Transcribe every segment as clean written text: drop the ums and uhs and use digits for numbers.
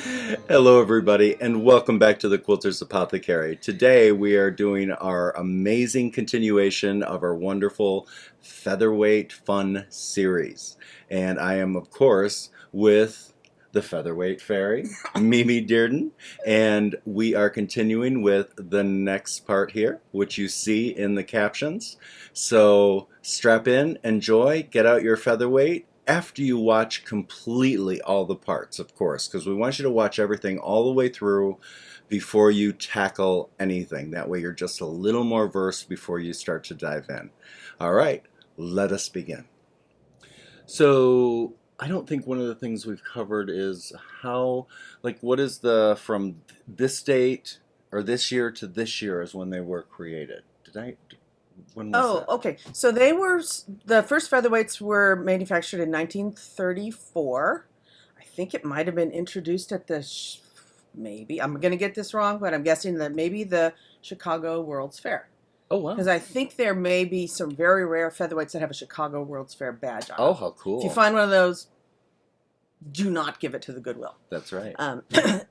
Hello, everybody, and welcome back to the Quilter's Apothecary. Today, we are doing our amazing continuation of our wonderful Featherweight Fun series. And I am, of course, with the Featherweight Fairy, Mimi Dearden, and we are continuing with the next part here, which you see in the captions. So strap in, enjoy, get out your featherweight, after you watch completely all the parts, of course, because we want you to watch everything all the way through before you tackle anything. That way you're just a little more versed before you start to dive in. All right, let us begin. So I don't think one of the things we've covered is how, like, what is the, from this date or this year to this year is when they were created. When was Oh, that? okay. So the first featherweights were manufactured in 1934. I think it might have been introduced at maybe, I'm going to get this wrong, but I'm guessing that maybe the Chicago World's Fair. Oh, wow. Because I think there may be some very rare featherweights that have a Chicago World's Fair badge on Oh, them. how If you cool. find one of those, do not give it to the Goodwill. That's right.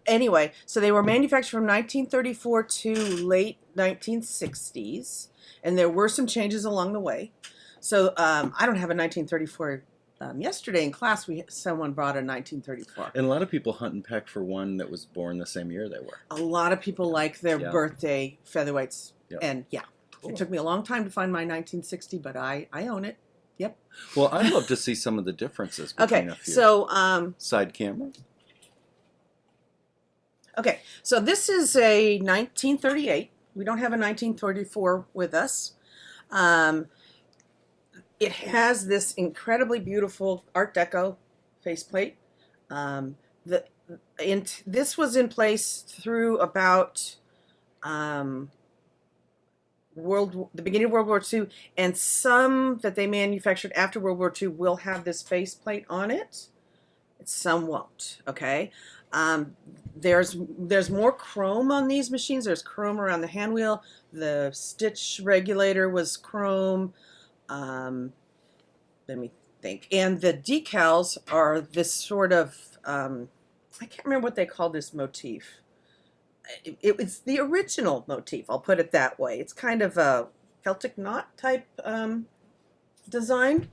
Anyway, so they were manufactured from 1934 to late 1960s, and there were some changes along the way. So I don't have a 1934. Yesterday in class, someone brought a 1934. And a lot of people hunt and peck for one that was born the same year they were. A lot of people like their birthday featherweights, and Cool. It took me a long time to find my 1960, but I own it. Yep. Well, I'd love to see some of the differences between Okay, a few. so Side camera. okay, so this is a 1938. We don't have a 1934 with us. It has this incredibly beautiful Art Deco faceplate. This was in place through about the beginning of World War II, and some that they manufactured after World War II will have this faceplate on it. Some won't. Okay. There's more chrome on these machines. There's chrome around the hand wheel. The stitch regulator was chrome. Let me think. And the decals are this sort of I can't remember what they call this motif. It's the original motif. I'll put it that way. It's kind of a Celtic knot type design.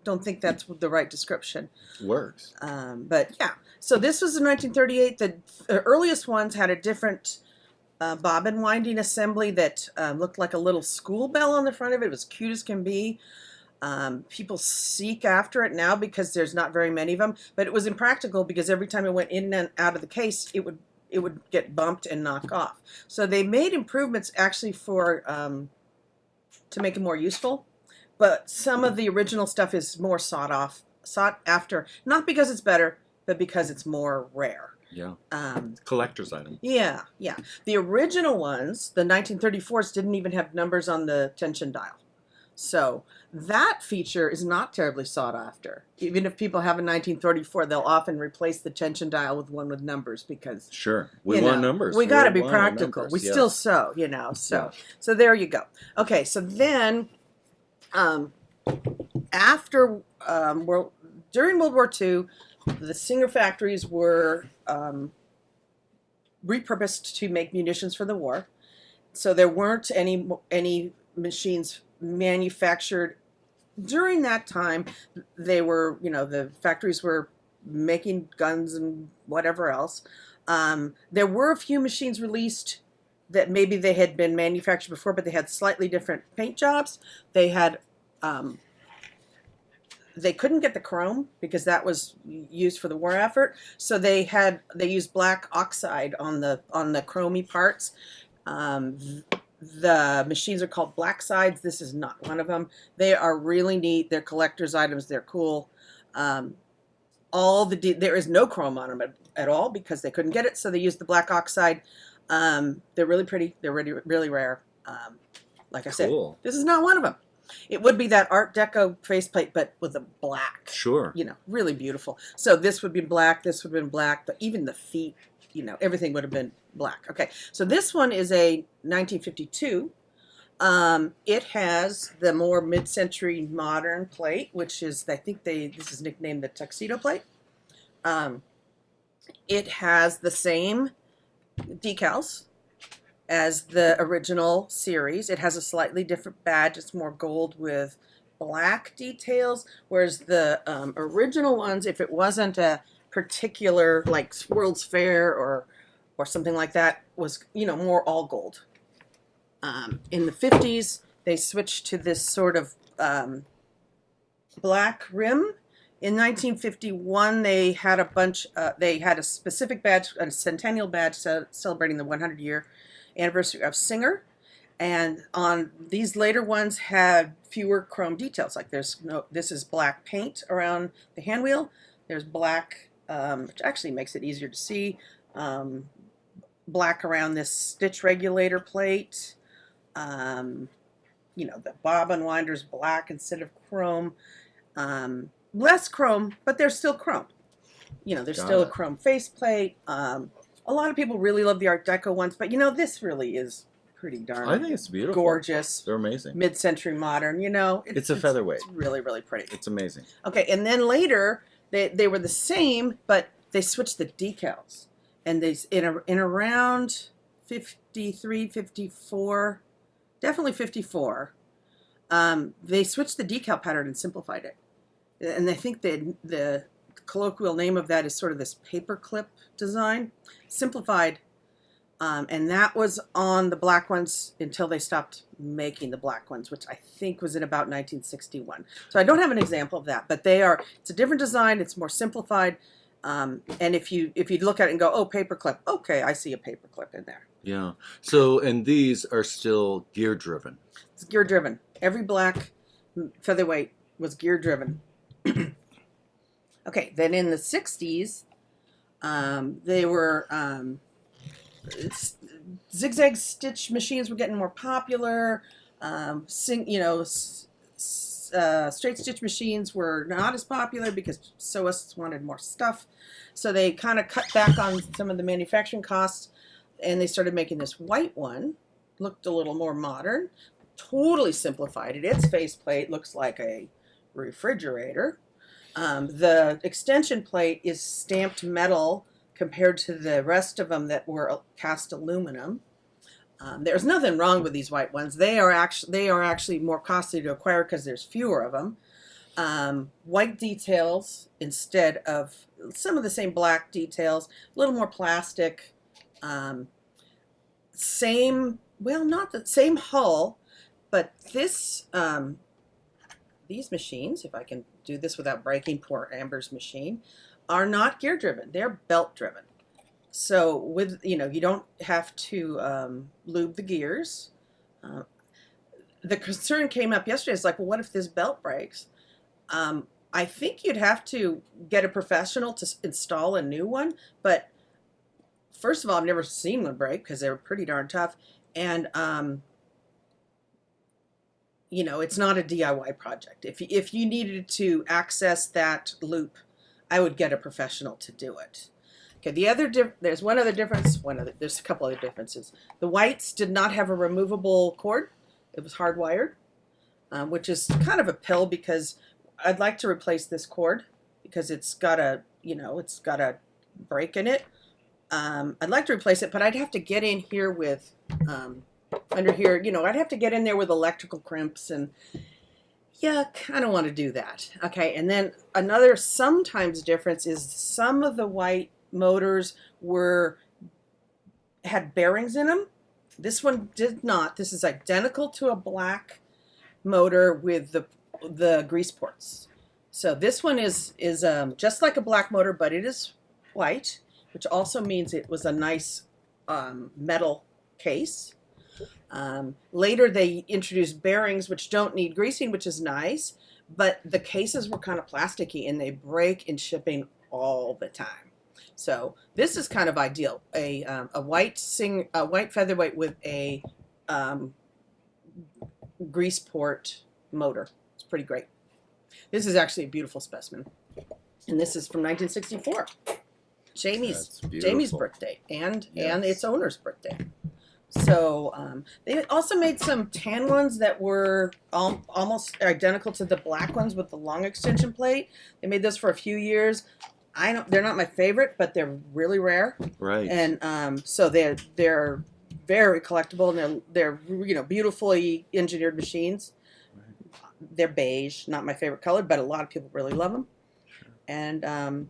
Don't think that's the right description. Works. But yeah, so this was in 1938. The earliest ones had a different bobbin winding assembly that looked like a little school bell on the front of it. It was cute as can be. People seek after it now because there's not very many of them, but it was impractical because every time it went in and out of the case, it would get bumped and knock off. So they made improvements actually for to make it more useful. But some of the original stuff is more sought after, not because it's better, but because it's more rare. Yeah. Collector's item. Yeah. The original ones, the 1934s, didn't even have numbers on the tension dial. So that feature is not terribly sought after. Even if people have a 1934, they'll often replace the tension dial with one with numbers because sure, we want numbers. We got to be practical. We still sew, So there you go. Okay, so then after during World War II, the Singer factories were repurposed to make munitions for the war. So there weren't any machines manufactured during that time. They were, the factories were making guns and whatever else. There were a few machines released that maybe they had been manufactured before, but they had slightly different paint jobs. They had they couldn't get the chrome because that was used for the war effort, so they used black oxide on the chromy parts. The machines are called black sides. This is not one of them. They are really neat. They're collector's items. They're cool. There is no chrome on them at all because they couldn't get it, so they used the black oxide. They're really pretty. They're really, really rare. Like I said, this is not one of them. It would be that Art Deco faceplate, but with a black. Sure. Really beautiful. So this would be black. This would have been black. But even the feet, everything would have been black. Okay, so this one is a 1952. It has the more mid-century modern plate, which is, I think this is nicknamed the tuxedo plate. It has the same decals as the original series. It has a slightly different badge. It's more gold with black details, whereas the original ones, if it wasn't a particular like World's Fair or something like that, was more all gold. In the 50s, they switched to this sort of black rim. In 1951, they had a bunch. They had a specific badge, a centennial badge, celebrating the 100-year anniversary of Singer. And on these later ones had fewer chrome details. Like this is black paint around the handwheel. There's black, which actually makes it easier to see. Black around this stitch regulator plate. The bobbin winder's black instead of chrome. Less chrome, but there's still chrome. There's still a chrome faceplate. A lot of people really love the Art Deco ones, but this really is pretty darn. I think it's beautiful, gorgeous. They're amazing. Mid-century modern. It's a featherweight. It's really, really pretty. It's amazing. Okay, and then later they were the same, but they switched the decals, and they in around 53, 54, definitely 54. They switched the decal pattern and simplified it. And I think the colloquial name of that is sort of this paperclip design, simplified, and that was on the black ones until they stopped making the black ones, which I think was in about 1961. So I don't have an example of that, but it's a different design. It's more simplified, and if you look at it and go, oh, paperclip, okay, I see a paperclip in there. Yeah. So, and these are still gear driven. It's gear driven. Every black featherweight was gear driven. Okay, then in the 60s, they were zigzag stitch machines were getting more popular. Straight stitch machines were not as popular because sewists wanted more stuff. So they kind of cut back on some of the manufacturing costs, and they started making this white one. Looked a little more modern. Totally simplified it. Its faceplate looks like a refrigerator. The extension plate is stamped metal compared to the rest of them that were cast aluminum. There's nothing wrong with these white ones. They are actually more costly to acquire because there's fewer of them. White details instead of some of the same black details. A little more plastic. Not the same hull, but these machines, if I can do this without breaking poor Amber's machine, are not gear driven. They're belt driven. So you don't have to lube the gears. The concern came up yesterday. It's like, well, what if this belt breaks? I think you'd have to get a professional to install a new one. But first of all, I've never seen one break because they're pretty darn tough. And it's not a DIY project. If you needed to access that loop, I would get a professional to do it. Okay, there's one other difference. There's a couple other differences. The whites did not have a removable cord. It was hardwired, which is kind of a pill because I'd like to replace this cord because it's got a break in it. I'd like to replace it, but I'd have to get in here with under here, I'd have to get in there with electrical crimps, and I don't want to do that. Okay, and then another sometimes difference is some of the white motors had bearings in them. This one did not. This is identical to a black motor with the grease ports. So this one is just like a black motor, but it is white, which also means it was a nice metal case. Later they introduced bearings which don't need greasing, which is nice, but the cases were kind of plasticky and they break in shipping all the time. So this is kind of ideal. A white featherweight with a grease port motor. It's pretty great. This is actually a beautiful specimen, and this is from 1964. Jamie's birthday and its owner's birthday. So they also made some tan ones that were almost identical to the black ones with the long extension plate. They made those for a few years. They're not my favorite, but they're really rare. Right. And so they're very collectible, and they're beautifully engineered machines. They're beige, not my favorite color, but a lot of people really love them. Sure. And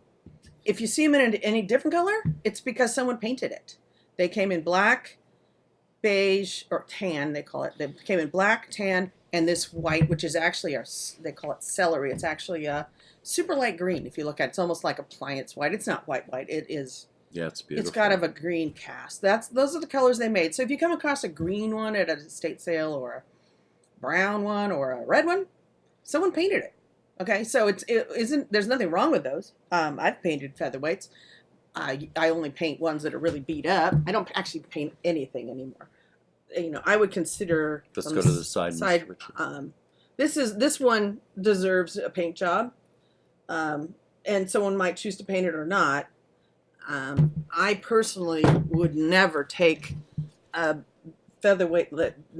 if you see them in any different color, it's because someone painted it. They came in black, beige, or tan, they call it. They came in black, tan, and this white, which is actually they call it celery. It's actually a super light green. If you look at it, it's almost like appliance white. It's not white. It is. Yeah, it's beautiful. It's got a green cast. Those are the colors they made. So if you come across a green one at a estate sale, or a brown one, or a red one, someone painted it. Okay, so it isn't. There's nothing wrong with those. I've painted featherweights. I only paint ones that are really beat up. I don't actually paint anything anymore. I would consider. Let's go to the side. This one deserves a paint job, and someone might choose to paint it or not. I personally would never take a featherweight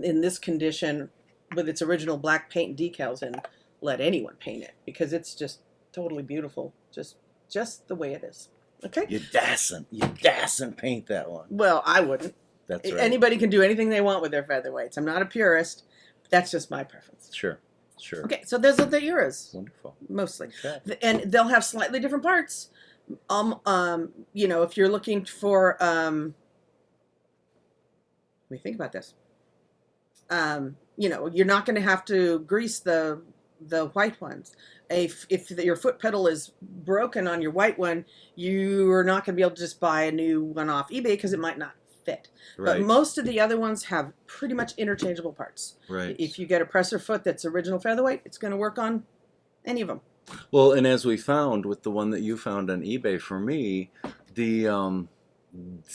in this condition with its original black paint and decals and let anyone paint it, because it's just totally beautiful, just the way it is. Okay. You dasn't paint that one. Well, I wouldn't. That's right. Anybody can do anything they want with their featherweights. I'm not a purist, but that's just my preference. Sure. Okay, so those are the eras. Wonderful. Mostly. Okay. And they'll have slightly different parts. If you're looking for, let me think about this. You're not going to have to grease the white ones. If your foot pedal is broken on your white one, you're not going to be able to just buy a new one off eBay, because it might not fit. Right. But most of the other ones have pretty much interchangeable parts. Right. If you get a presser foot that's original featherweight, it's going to work on any of them. Well, and as we found with the one that you found on eBay for me, a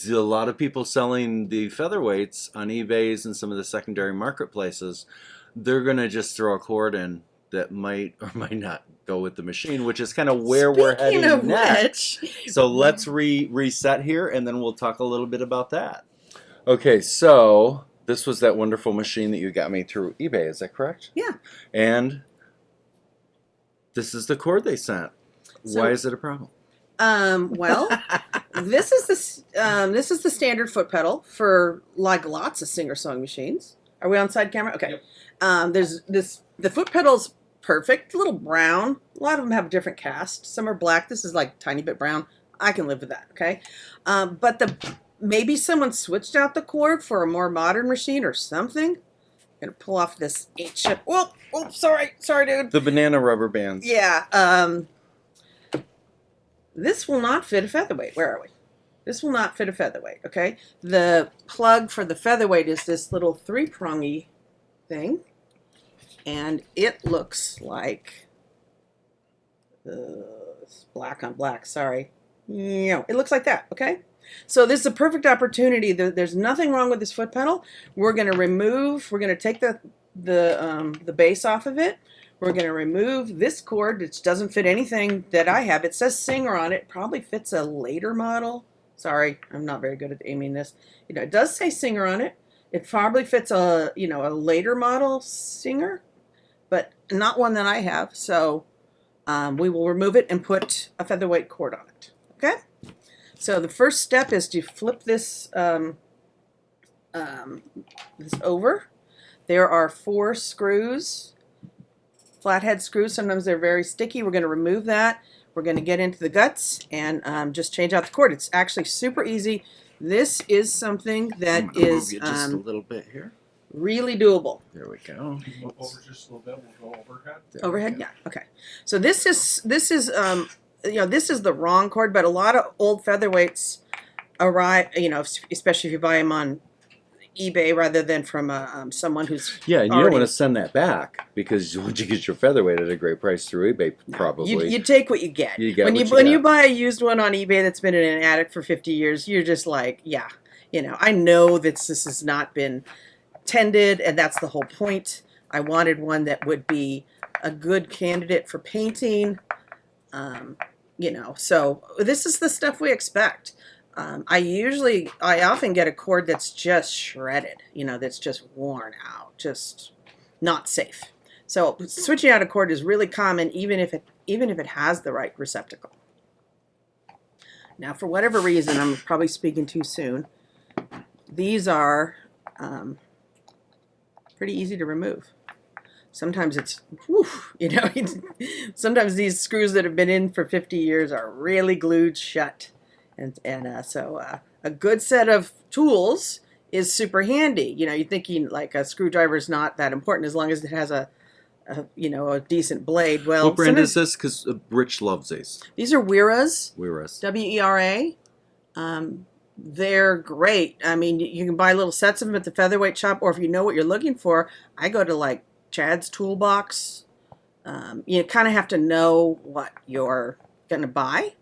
lot of people selling the featherweights on eBays and some of the secondary marketplaces, they're going to just throw a cord in that might or might not go with the machine, which is kind of where we're heading next. So let's reset here, and then we'll talk a little bit about that. Okay, so this was that wonderful machine that you got me through eBay, is that correct? Yeah. And this is the cord they sent. So, why is it a problem? Well, this is the standard foot pedal for like lots of singer sewing machines. Are we on side camera? Okay. Yep. The foot pedal's perfect, a little brown. A lot of them have a different cast. Some are black. This is like a tiny bit brown. I can live with that. Okay. But maybe someone switched out the cord for a more modern machine or something. I'm gonna pull off this 8-chip. Oh, sorry, dude. The banana rubber bands. Yeah. This will not fit a featherweight. Where are we? This will not fit a featherweight. Okay. The plug for the featherweight is this little 3-prongy thing, and it looks like it's black on black. Sorry. It looks like that. Okay. So this is a perfect opportunity. There's nothing wrong with this foot pedal. We're going to take the base off of it. We're going to remove this cord, which doesn't fit anything that I have. It says Singer on it. Probably fits a later model. Sorry, I'm not very good at aiming this. It does say Singer on it. It probably fits a later model Singer, but not one that I have. So we will remove it and put a featherweight cord on it. Okay? So the first step is to flip this over. There are 4 screws, flathead screws. Sometimes they're very sticky. We're going to remove that. We're going to get into the guts and just change out the cord. It's actually super easy. This is something that is move you just a little bit here. Really doable. There we go. Move over just a little bit. We'll go overhead. Overhead, yeah. Okay. So this is this is the wrong cord, but a lot of old featherweights arrive. Especially if you buy them on eBay rather than from someone who's and you don't want to send that back, because once you get your featherweight at a great price through eBay, probably you take what you get. When you buy a used one on eBay that's been in an attic for 50 years, you're just like, I know that this has not been tended, and that's the whole point. I wanted one that would be a good candidate for painting. So this is the stuff we expect. I often get a cord that's just shredded, that's just worn out, just not safe. So switching out a cord is really common, even if it has the right receptacle. Now, for whatever reason, I'm probably speaking too soon. These are pretty easy to remove. Sometimes it's, whew, you know, sometimes these screws that have been in for 50 years are really glued shut. So a good set of tools is super handy. You know, you're thinking like a screwdriver is not that important as long as it has a decent blade. Well, what brand is this? Because Rich loves these. These are Wera's. Wera's. W-E-R-A. They're great. I mean, you can buy little sets of them at the Featherweight Shop, or if you know what you're looking for, I go to like Chad's Toolbox. You kind of have to know what you're going to buy.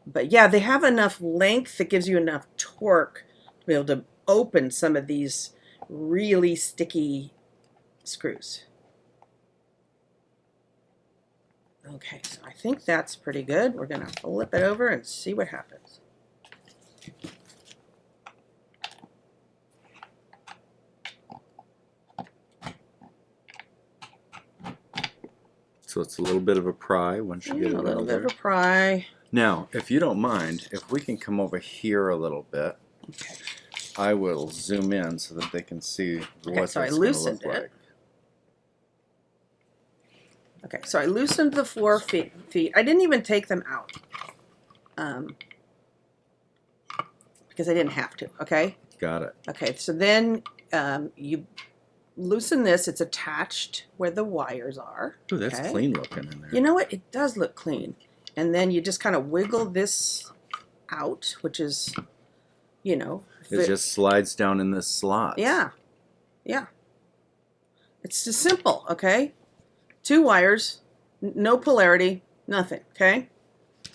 But yeah, they have enough length that gives you enough torque to be able to open some of these really sticky screws. Okay, so I think that's pretty good. We're going to flip it over and see what happens. So it's a little bit of a pry once you get it A little over bit there. of a pry. Now, if you don't mind, if we can come over here a little bit, Okay. I will zoom in so that they can see what so I it's going to loosened look it. like. Okay, so I loosened the 4 feet. I didn't even take them out because I didn't have to, okay? Got it. Okay, so then you loosen this. It's attached where the wires are. Ooh, that's okay? clean looking in there. You know what? It does look clean. And then you just kind of wiggle this out, which is, you know. It just slides down in this slot. Yeah, yeah. It's just simple, okay? 2 wires, no polarity, nothing, okay?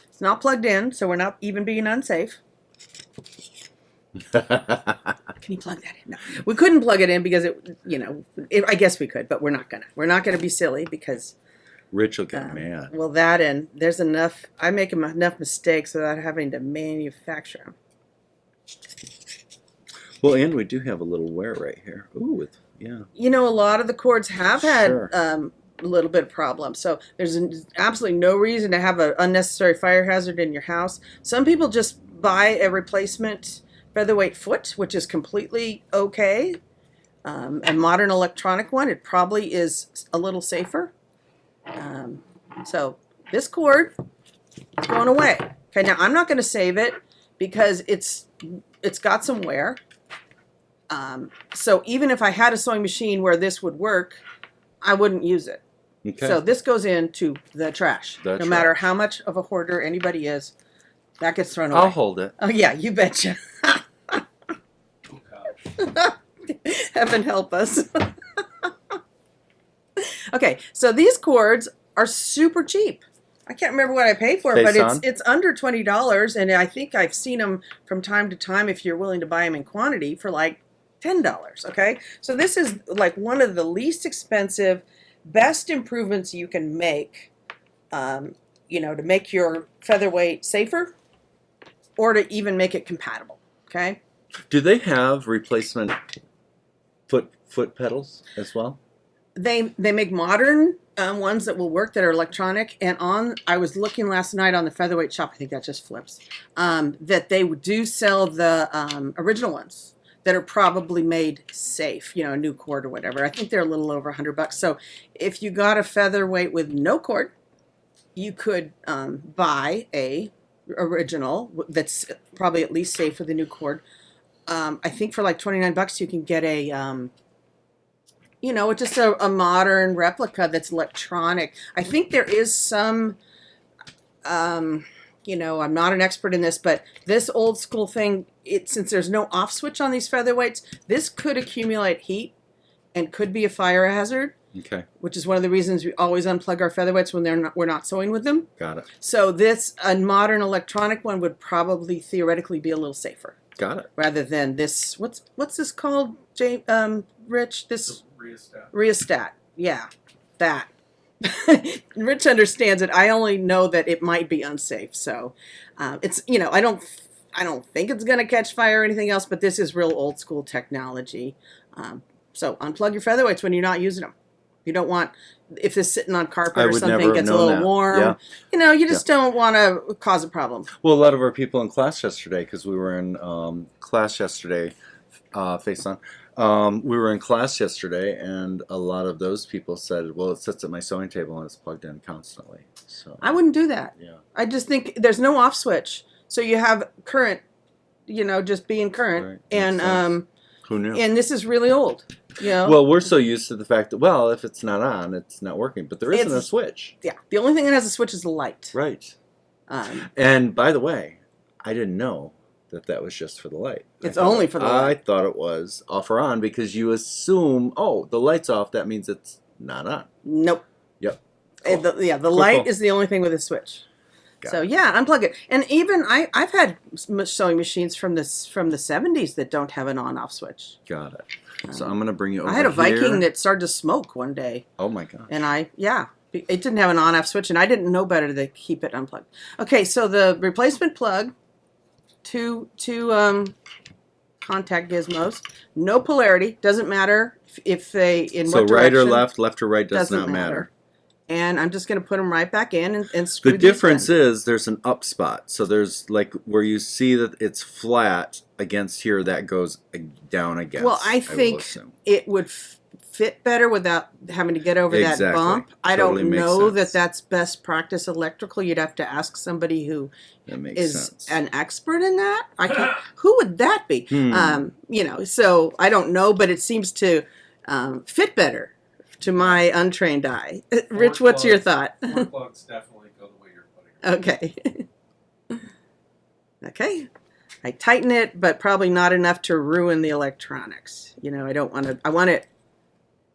It's not plugged in, so we're not even being unsafe. Can you plug that in? No. We couldn't plug it in because I guess we could, but we're not gonna. We're not gonna be silly because Rich will get mad. well, that and there's enough. I make enough mistakes without having to manufacture them. Well, and we do have a little wear right here. Ooh, yeah. You know, a lot of the cords have had Sure. a little bit of problem. So there's absolutely no reason to have an unnecessary fire hazard in your house. Some people just buy a replacement featherweight foot, which is completely okay. A modern electronic one, it probably is a little safer. So this cord is going away. Okay, now I'm not going to save it because it's got some wear. So even if I had a sewing machine where this would work, I wouldn't use it. Okay. So this goes into the trash. The no matter trash. how much of a hoarder anybody is, that gets thrown away. I'll hold it. Oh yeah, you betcha. Oh, gosh. Heaven help us. Okay, so these cords are super cheap. I can't remember what I paid for it, but Face-on? it's under $20, and I think I've seen them from time to time if you're willing to buy them in quantity for like $10. Okay, so this is like one of the least expensive, best improvements you can make. To make your featherweight safer, or to even make it compatible. Okay. Do they have replacement foot pedals as well? They make modern ones that will work that are electronic. And I was looking last night on the Featherweight Shop. I think that just flips. That they do sell the original ones that are probably made safe. You know, a new cord or whatever. I think they're a little over $100. So if you got a featherweight with no cord, you could buy a original that's probably at least safe with a new cord. I think for like $29 you can get a just a modern replica that's electronic. I think there is some I'm not an expert in this, but this old school thing, since there's no off switch on these featherweights, this could accumulate heat and could be a fire hazard. Okay. Which is one of the reasons we always unplug our featherweights when we're not sewing with them. Got it. So a modern electronic one would probably theoretically be a little safer. Got it. Rather than this, what's this called, Rich? This Rheostat. rheostat. Yeah, that. Rich understands it. I only know that it might be unsafe. So it's I don't think it's gonna catch fire or anything else. But this is real old school technology. So unplug your featherweights when you're not using them. You don't want, if it's sitting on carpet I or would something, never have gets a known little that. warm. Yeah. You know, you just don't want to cause a problem. Well, a lot of our people in class yesterday, because we were in class yesterday, face on. We were in class yesterday, and a lot of those people said, "Well, it sits at my sewing table and it's plugged in constantly." So I wouldn't do that. yeah, I just think there's no off switch, so you have current, you know, just being current, Right. and Makes sense. Who knew? and this is really old. You know? Well, we're so used to the fact that, well, if it's not on, it's not working. But there isn't a switch. Yeah, the only thing that has a switch is the light. Right. And by the way, I didn't know that was just for the light. It's only for the light. I thought it was off or on because you assume, oh, the light's off. That means it's not on. Nope. Yep. Cool. The light is the only thing with a switch. So yeah, unplug it. And even I've had sewing machines from the 70s that don't have an on-off switch. Got it. So I'm gonna bring you over. I had a Viking here. that started to smoke one day. Oh my god. And it didn't have an on-off switch, and I didn't know better to keep it unplugged. Okay, so the replacement plug, two contact gizmos, no polarity, doesn't matter if they in what direction. So right or left or right does not matter. And I'm just going to put them right back in and screw The these difference in. is there's an up spot. So there's like where you see that it's flat against here, that goes down against. Well, I think it would fit better without having to get over that bump. I Totally don't makes know sense. that's best practice electrical. You'd have to ask somebody who is sense. an expert in that. I can't. Who would that be? You know, so I don't know, but it seems to fit better to my untrained eye. Rich, what's your thought? Four plugs definitely go the way you're putting it. Okay. Okay. I tighten it, but probably not enough to ruin the electronics. You know, I don't want to. I want it.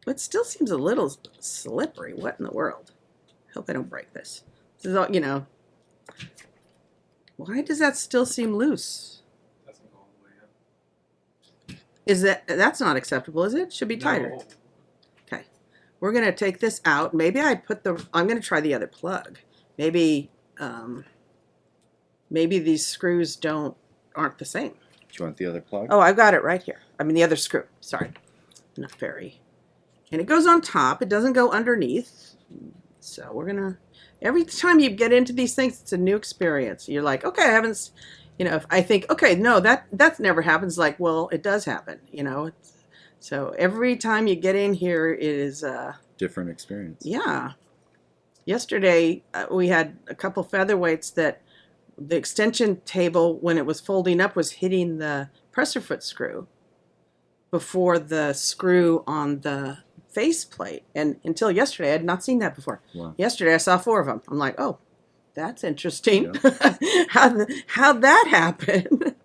It still seems a little slippery. What in the world? Hope I don't break this. This is all, you know. Why does that still seem loose? Doesn't go all the way up. Is that's not acceptable, is it? Should be tighter. No. Okay. We're going to take this out. Maybe I'm going to try the other plug. Maybe maybe these screws aren't the same. Do you want the other plug? Oh, I've got it right here. I mean the other screw. Sorry. Not very. And it goes on top. It doesn't go underneath. So we're going to, every time you get into these things, it's a new experience. You're like, okay, I haven't, you know, if I think, okay, no, that never happens. Like, well, it does happen, you know. So every time you get in here, it is a different experience. Yeah. Yesterday, we had a couple featherweights that the extension table, when it was folding up, was hitting the presser foot screw before the screw on the face plate. And until yesterday, I had not seen that before. Wow. Yesterday, I saw 4 of them. I'm like, oh, that's interesting. Yeah. How'd that happen?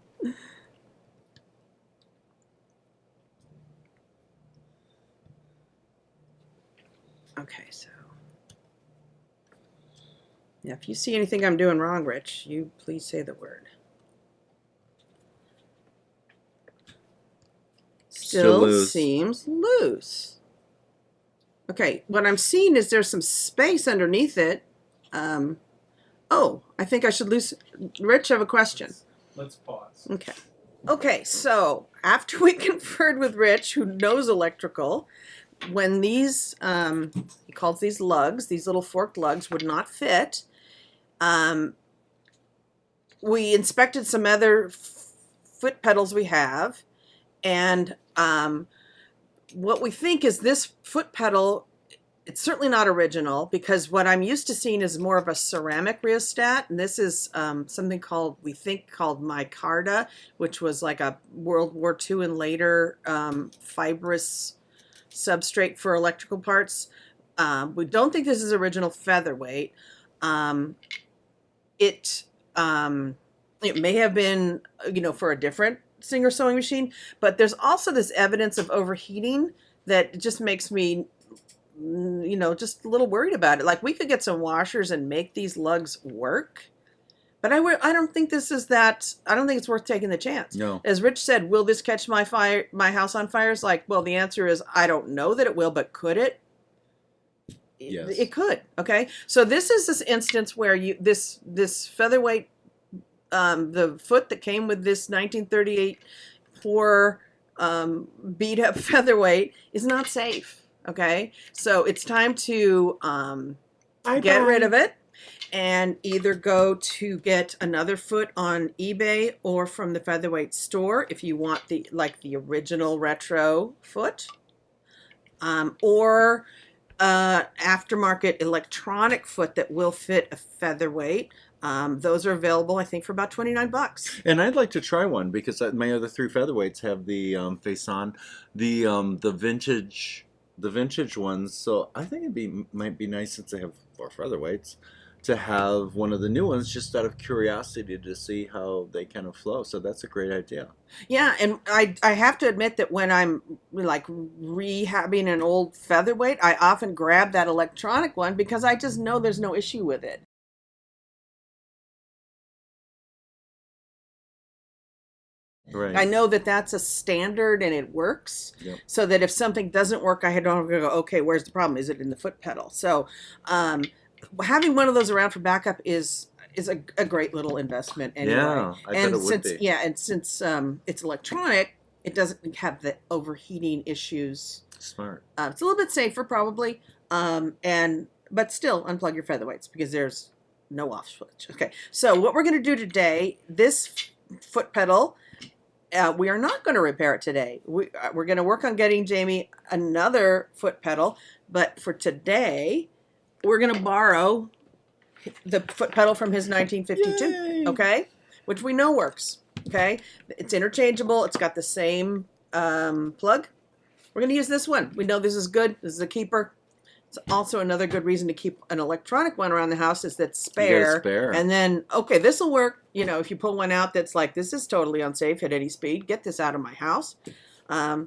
Okay, so. Yeah, if you see anything I'm doing wrong, Rich, you please say the word. Still seems loose. Okay, what I'm seeing is there's some space underneath it. Oh, I think I should loosen. Rich, I have a question. Let's pause. Okay. Okay, so after we conferred with Rich, who knows electrical, when these, he calls these lugs, these little forked lugs would not fit, we inspected some other foot pedals we have, and what we think is this foot pedal, it's certainly not original, because what I'm used to seeing is more of a ceramic rheostat, and this is something we think called micarta, which was like a World War II and later fibrous substrate for electrical parts. We don't think this is original Featherweight. It may have been, you know, for a different Singer sewing machine, but there's also this evidence of overheating that just makes me, you know, just a little worried about it. Like, we could get some washers and make these lugs work, but I don't think this is that. I don't think it's worth taking the chance. No. As Rich said, will this catch my house on fire? It's like, well, the answer is I don't know that it will, but could it? Yes. It could. Okay. So this is this instance where this Featherweight, the foot that came with this 1938 poor beat up Featherweight is not safe. Okay, so it's time to get rid of it and either go to get another foot on eBay or from the Featherweight store if you want the original retro foot, or aftermarket electronic foot that will fit a featherweight. Those are available, I think, for about $29. And I'd like to try one because my other 3 featherweights have the Faison, the vintage ones. So I think might be nice, since they have 4 featherweights, to have one of the new ones, just out of curiosity to see how they kind of flow. So that's a great idea. Yeah, and I have to admit that when I'm like rehabbing an old featherweight, I often grab that electronic one because I just know there's no issue with it. Right. I know that that's a standard and it works. Yep. So that if something doesn't work, I don't go, okay, where's the problem? Is it in the foot pedal? So having one of those around for backup is a great little investment anyway. Yeah, I bet it would be. Yeah, and since it's electronic, it doesn't have the overheating issues. Smart. It's a little bit safer probably, but still unplug your featherweights because there's no off switch. Okay, so what we're going to do today, this foot pedal, we are not going to repair it today. We're going to work on getting Jamie another foot pedal, but for today, we're going to borrow the foot pedal from his 1952. Yay! Okay, which we know works. Okay, it's interchangeable. It's got the same plug. We're going to use this one. We know this is good. This is a keeper. It's also another good reason to keep an electronic one around the house is that spare. And then, okay, this will work. You know, if you pull one out that's like, this is totally unsafe at any speed, get this out of my house.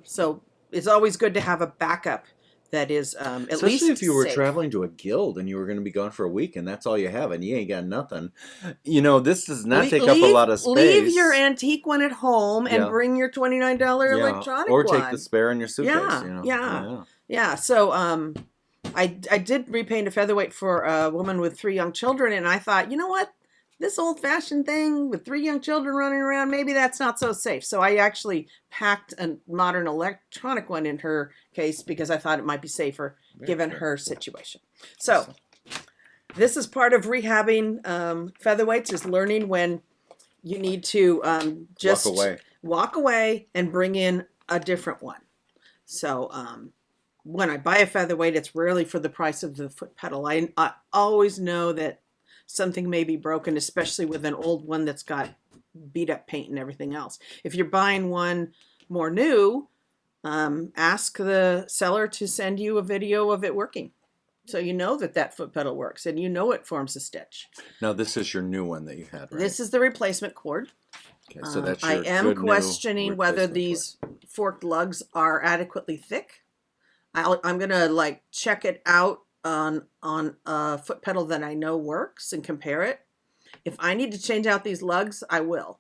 So it's always good to have a backup that is at least Especially if you were safe. traveling to a guild and you were going to be gone for a week and that's all you have and you ain't got nothing. You know, this does not take up a lot of space. Leave your antique one at home and Yeah. bring your $29 electronic or one. take the spare in your suitcase. Yeah, You know? yeah. Yeah, so I did repaint a featherweight for a woman with 3 young children, and I thought, you know what? This old-fashioned thing with 3 young children running around, maybe that's not so safe. So I actually packed a modern electronic one in her case because I thought it might be safer given her situation. So this is part of rehabbing featherweights, is learning when you need to just walk away and bring in a different one. So when I buy a featherweight, it's rarely for the price of the foot pedal. I always know that something may be broken, especially with an old one that's got beat up paint and everything else. If you're buying one more new, ask the seller to send you a video of it working. So you know that foot pedal works and you know it forms a stitch. Now this is your new one that you had, right? This is the replacement cord. Okay, so that's your I am good new questioning whether replacement these forked lugs are adequately thick. I'm gonna like check it out on a foot pedal that I know works and compare it. If I need to change out these lugs, I will.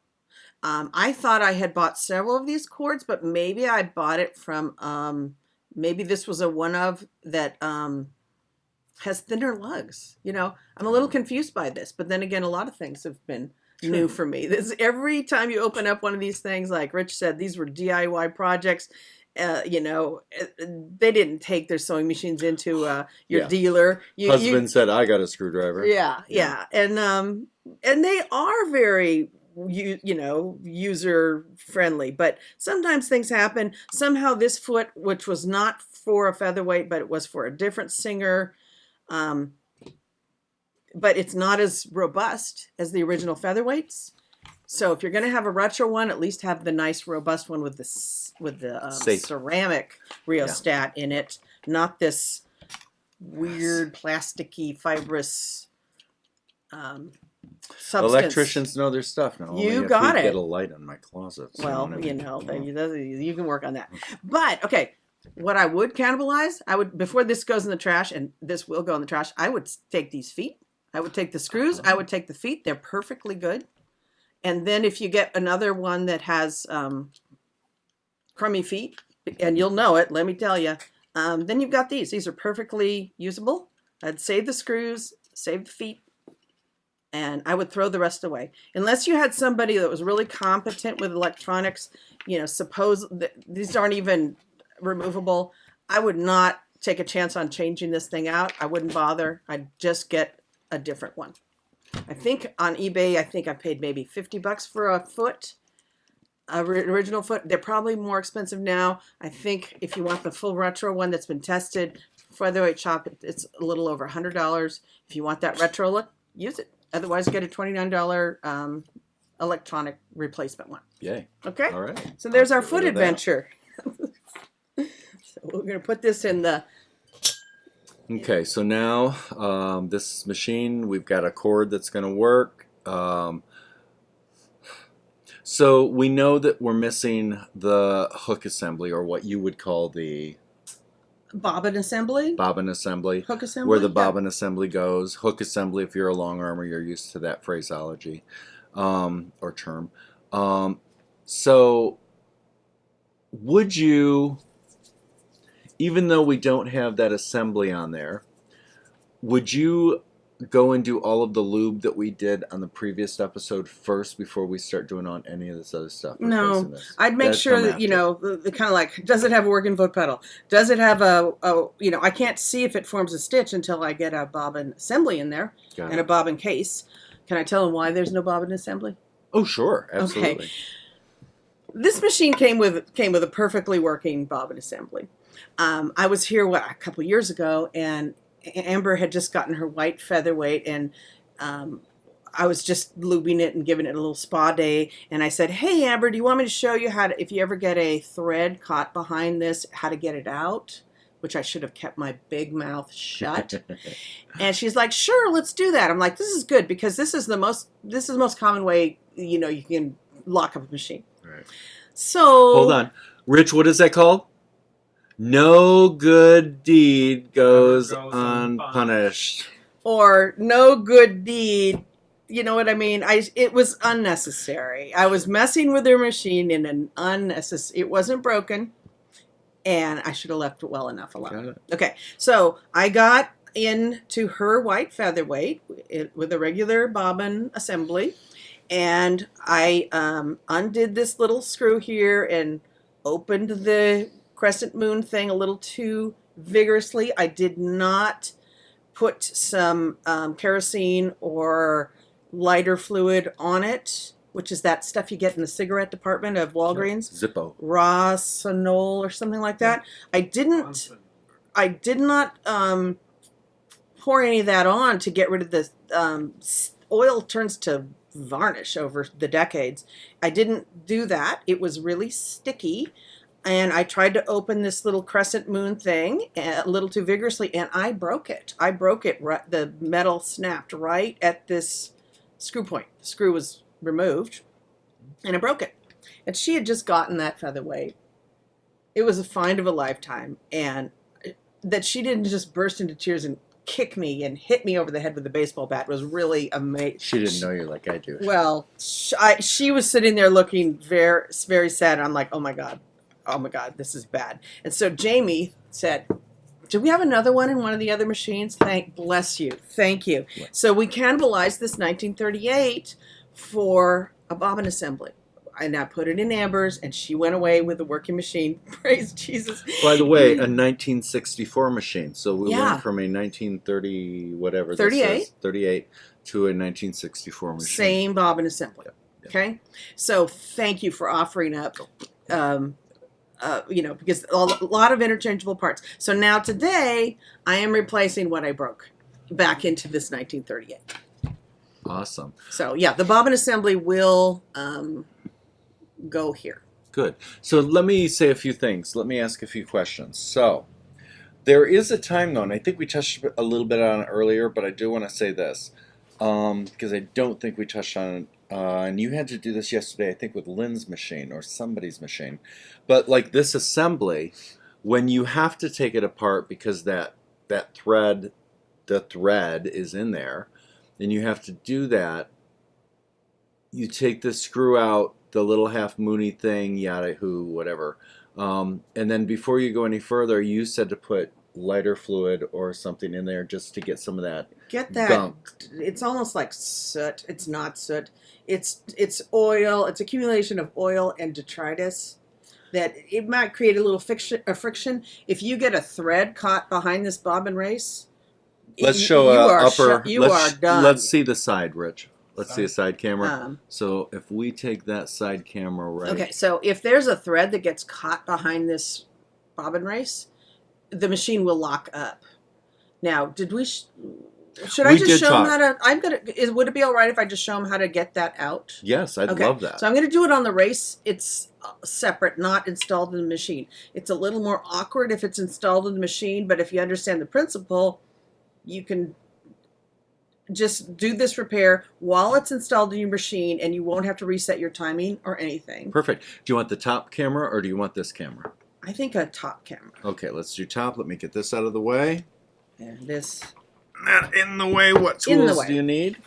I thought I had bought several of these cords, but maybe I bought it from maybe this was a one of that has thinner lugs. You know, I'm a little confused by this, but then again, a lot of things have been new for me. Every time you open up one of these things, like Rich said, these were DIY projects. You know, they didn't take their sewing machines into your dealer. Husband said, "I got a screwdriver." Yeah, and they are very user friendly. But sometimes things happen. Somehow this foot, which was not for a featherweight, but it was for a different singer, but it's not as robust as the original featherweights. So if you're going to have a retro one, at least have the nice robust one with the ceramic rheostat in it, not this weird plasticky fibrous substance. Electricians know their stuff now. You got it. Get a light on my closet. So well, you can work on that. But okay, what I would cannibalize, before this goes in the trash, and this will go in the trash, I would take these feet. I would take the screws. I would take the feet. They're perfectly good. And then if you get another one that has crummy feet, and you'll know it, let me tell you, then you've got these. These are perfectly usable. I'd save the screws, save the feet, and I would throw the rest away. Unless you had somebody that was really competent with electronics, suppose that these aren't even removable, I would not take a chance on changing this thing out, I wouldn't bother. I'd just get a different one. I think on eBay, I paid maybe $50 for a foot, original foot. They're probably more expensive now. I think if you want the full retro one that's been tested, Featherweight Shop, it's a little over $100. If you want that retro look, use it. Otherwise, get a $29 electronic replacement one. Yay. Okay? All right. So there's I'll our get foot rid of that. adventure. So we're going to put this in the... Okay, so now this machine, we've got a cord that's going to work. So we know that we're missing the hook assembly, or what you would call the bobbin assembly. bobbin assembly. Hook assembly. Where the Yeah. bobbin assembly goes. Hook assembly, if you're a long armer, you're used to that phraseology or term. So would you, even though we don't have that assembly on there, would you go and do all of the lube that we did on the previous episode first before we start doing on any of this other stuff? No, replacing this? I'd make That'd sure come that, you after. know, the kind of like, does it have a working foot pedal? Does it have I can't see if it forms a stitch until I get a bobbin assembly in there Got and it. a bobbin case. Can I tell them why there's no bobbin assembly? Oh, sure, absolutely. This machine came with a perfectly working bobbin assembly. I was here, a couple years ago, and Amber had just gotten her white featherweight, and I was just lubing it and giving it a little spa day. And I said, "Hey, Amber, do you want me to show you how to, if you ever get a thread caught behind this, how to get it out?" Which I should have kept my big mouth shut. And she's like, "Sure, let's do that." I'm like, "This is good because this is the most common way, you know, you can lock up a machine." Right. So Hold on. Rich, what is that called? No good deed goes Never goes unpunished. or no good deed. You know what I mean? It was unnecessary. I was messing with their machine in an unnecessary. It wasn't broken, and I should have left it well enough alone. Got it. Okay, so I got into her white featherweight with a regular bobbin assembly, and I undid this little screw here and opened the crescent moon thing a little too vigorously. I did not put some kerosene or lighter fluid on it, which is that stuff you get in the cigarette department of Walgreens. Zippo. Rosanol or something like that. I did not pour any of that on to get rid of the oil. Turns to varnish over the decades. I didn't do that. It was really sticky, and I tried to open this little crescent moon thing a little too vigorously, and I broke it. The metal snapped right at this screw point. The screw was removed, and I broke it. And she had just gotten that featherweight. It was a find of a lifetime, and that she didn't just burst into tears and kick me and hit me over the head with a baseball bat was really amazing. She didn't know you like I do. Well, she was sitting there looking very, very sad. I'm like, oh my God, this is bad. And so Jamie said, "Do we have another one in one of the other machines?" Bless you. Thank you. Yeah. So we cannibalized this 1938 for a bobbin assembly. And I put it in Amber's, and she went away with a working machine. Praise Jesus. By the way, a 1964 machine. So we Yeah. went from a 1930 whatever 38. this is, 38 to a 1964 machine. Same bobbin assembly. Yeah. Okay? So thank you for offering up, because a lot of interchangeable parts. So now today, I am replacing what I broke back into this 1938. Awesome. So yeah, the bobbin assembly will go here. Good. So let me say a few things. Let me ask a few questions. So there is a time though, and I think we touched a little bit on it earlier, but I do want to say this because I don't think we touched on it. And you had to do this yesterday, I think, with Lynn's machine or somebody's machine. But like this assembly, when you have to take it apart because the thread is in there, and you have to do that, you take the screw out, the little half moony thing, yada who, whatever. And then before you go any further, you said to put lighter fluid or something in there just to get some of that Get that. gunk. It's almost like soot. It's not soot. It's oil. It's accumulation of oil and detritus. that it might create a little friction. If you get a thread caught behind this bobbin race, Let's show upper. You are done. Let's see the side, Rich. Let's see a side camera. Um, So if we take that side camera right. Okay, so if there's a thread that gets caught behind this bobbin race, the machine will lock up. Now, should I just show them how to? Would it be all right if I just show them how to get that out? Yes, I'd love that. So I'm going to do it on the race. It's separate, not installed in the machine. It's a little more awkward if it's installed in the machine, but if you understand the principle, you can just do this repair while it's installed in your machine, and you won't have to reset your timing or anything. Perfect. Do you want the top camera or do you want this camera? I think a top camera. Okay, let's do top. Let me get this out of the way. And this. Not in the way. What tools do you need?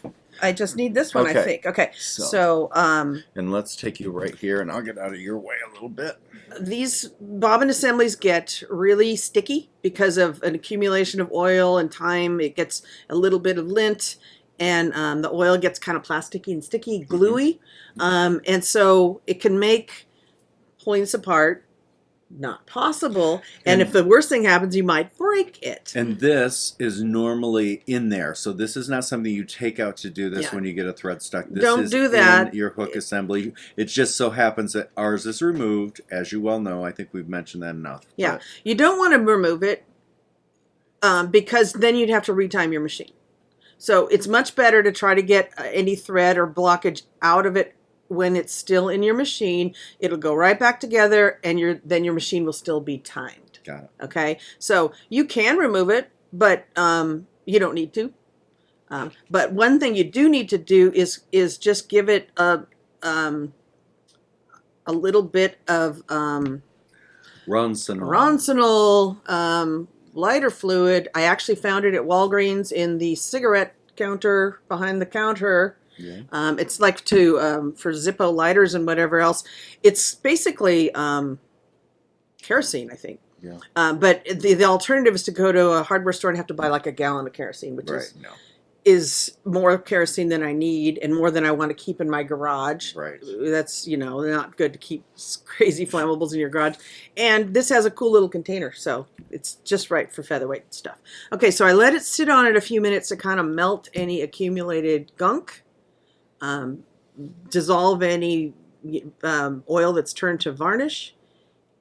I just need this one, Okay. I think. Okay, so and let's take you right here, and I'll get out of your way a little bit. these bobbin assemblies get really sticky because of an accumulation of oil and time. It gets a little bit of lint, and the oil gets kind of plasticky and sticky, gluey, and so it can make pulling this apart not possible. And if the worst thing happens, you might break it. And this is normally in there, so this is not something you take out to do this when you get a thread stuck. This Don't is do that. in your hook assembly. It just so happens that ours is removed, as you well know. I think we've mentioned that enough. Yeah, But you don't want to remove it because then you'd have to retime your machine. So it's much better to try to get any thread or blockage out of it when it's still in your machine. It'll go right back together, and then your machine will still be timed. got it. Okay, so you can remove it, but you don't need to. But one thing you do need to do is just give it a little bit of Roncinol lighter fluid. I actually found it at Walgreens in the cigarette counter behind the counter. Yeah. It's like for Zippo lighters and whatever else. It's basically kerosene, I think. Yeah. But the alternative is to go to a hardware store and have to buy like a gallon of kerosene, which is more kerosene than I need and more than I want to keep in my garage. Right. That's, not good to keep crazy flammables in your garage. And this has a cool little container, so it's just right for featherweight stuff. Okay, so I let it sit on it a few minutes to kind of melt any accumulated gunk, dissolve any oil that's turned to varnish.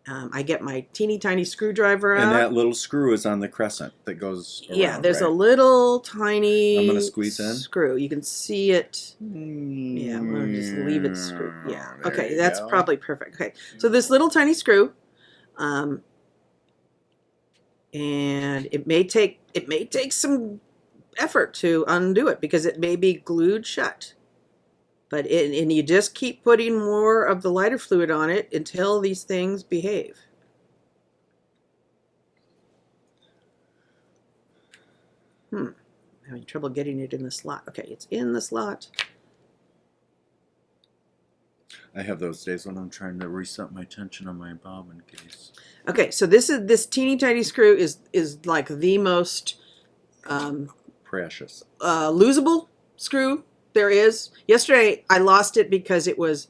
I get my teeny tiny screwdriver out. And that little screw is on the crescent that goes around. Yeah, there's a little tiny I'm going to squeeze in. screw. You can see it. Yeah, I'm going to just leave it screw. Yeah, okay, that's probably perfect. Okay, so this little tiny screw, and it may take some effort to undo it because it may be glued shut. But and you just keep putting more of the lighter fluid on it until these things behave. I'm having trouble getting it in the slot. Okay, it's in the slot. I have those days when I'm trying to reset my tension on my bobbin case. Okay, so this teeny tiny screw is like the most Precious. Losable screw there is. Yesterday I lost it because it was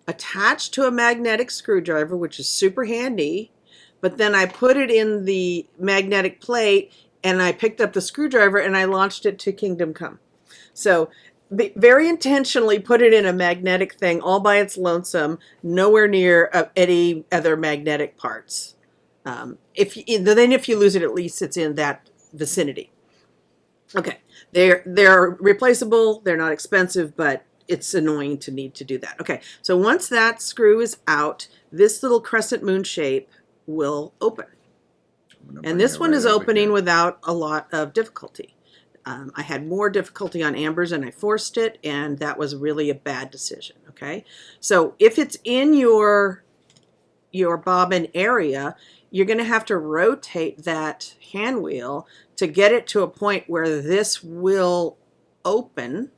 attached to a magnetic screwdriver, which is super handy, but then I put it in the magnetic plate and I picked up the screwdriver and I launched it to Kingdom Come. So very intentionally put it in a magnetic thing all by its lonesome, nowhere near any other magnetic parts. If you lose it, at least it's in that vicinity. Okay, they're replaceable. They're not expensive, but it's annoying to need to do that. Okay, so once that screw is out, this little crescent moon shape will open. And this one is opening without a lot of difficulty. I had more difficulty on Amber's and I forced it, and that was really a bad decision. Okay, so if it's in your bobbin area, you're going to have to rotate that hand wheel to get it to a point where this will open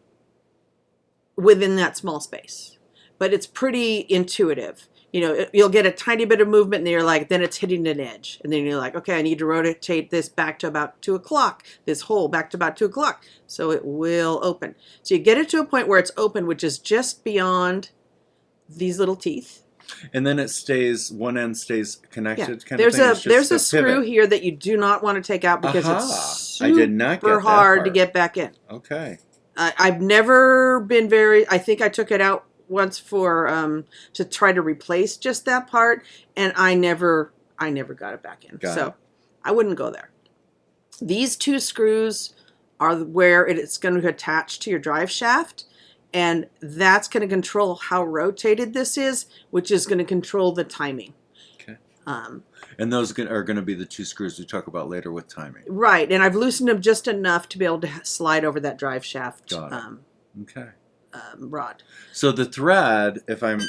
within that small space. But it's pretty intuitive. You'll get a tiny bit of movement and you're like, then it's hitting an edge. And then you're like, okay, I need to rotate this back to about 2 o'clock, this hole back to about 2 o'clock. So it will open. So you get it to a point where it's open, which is just beyond these little teeth. And then it stays, one end stays connected, kind There's of thing. a It's just there's the a screw pivot. here that you do not want to take out because Aha. it's I did not get super that hard to part. get back in. Okay. I've never been very. I think I took it out once for to try to replace just that part, and I never got it back in. Got so it. I wouldn't go there. These two screws are where it's going to attach to your drive shaft, and that's going to control how rotated this is, which is going to control the timing. Okay. Um, And those are going to be the two screws we talk about later with timing. right, and I've loosened them just enough to be able to slide over that drive shaft Got it. Okay. rod. So the thread,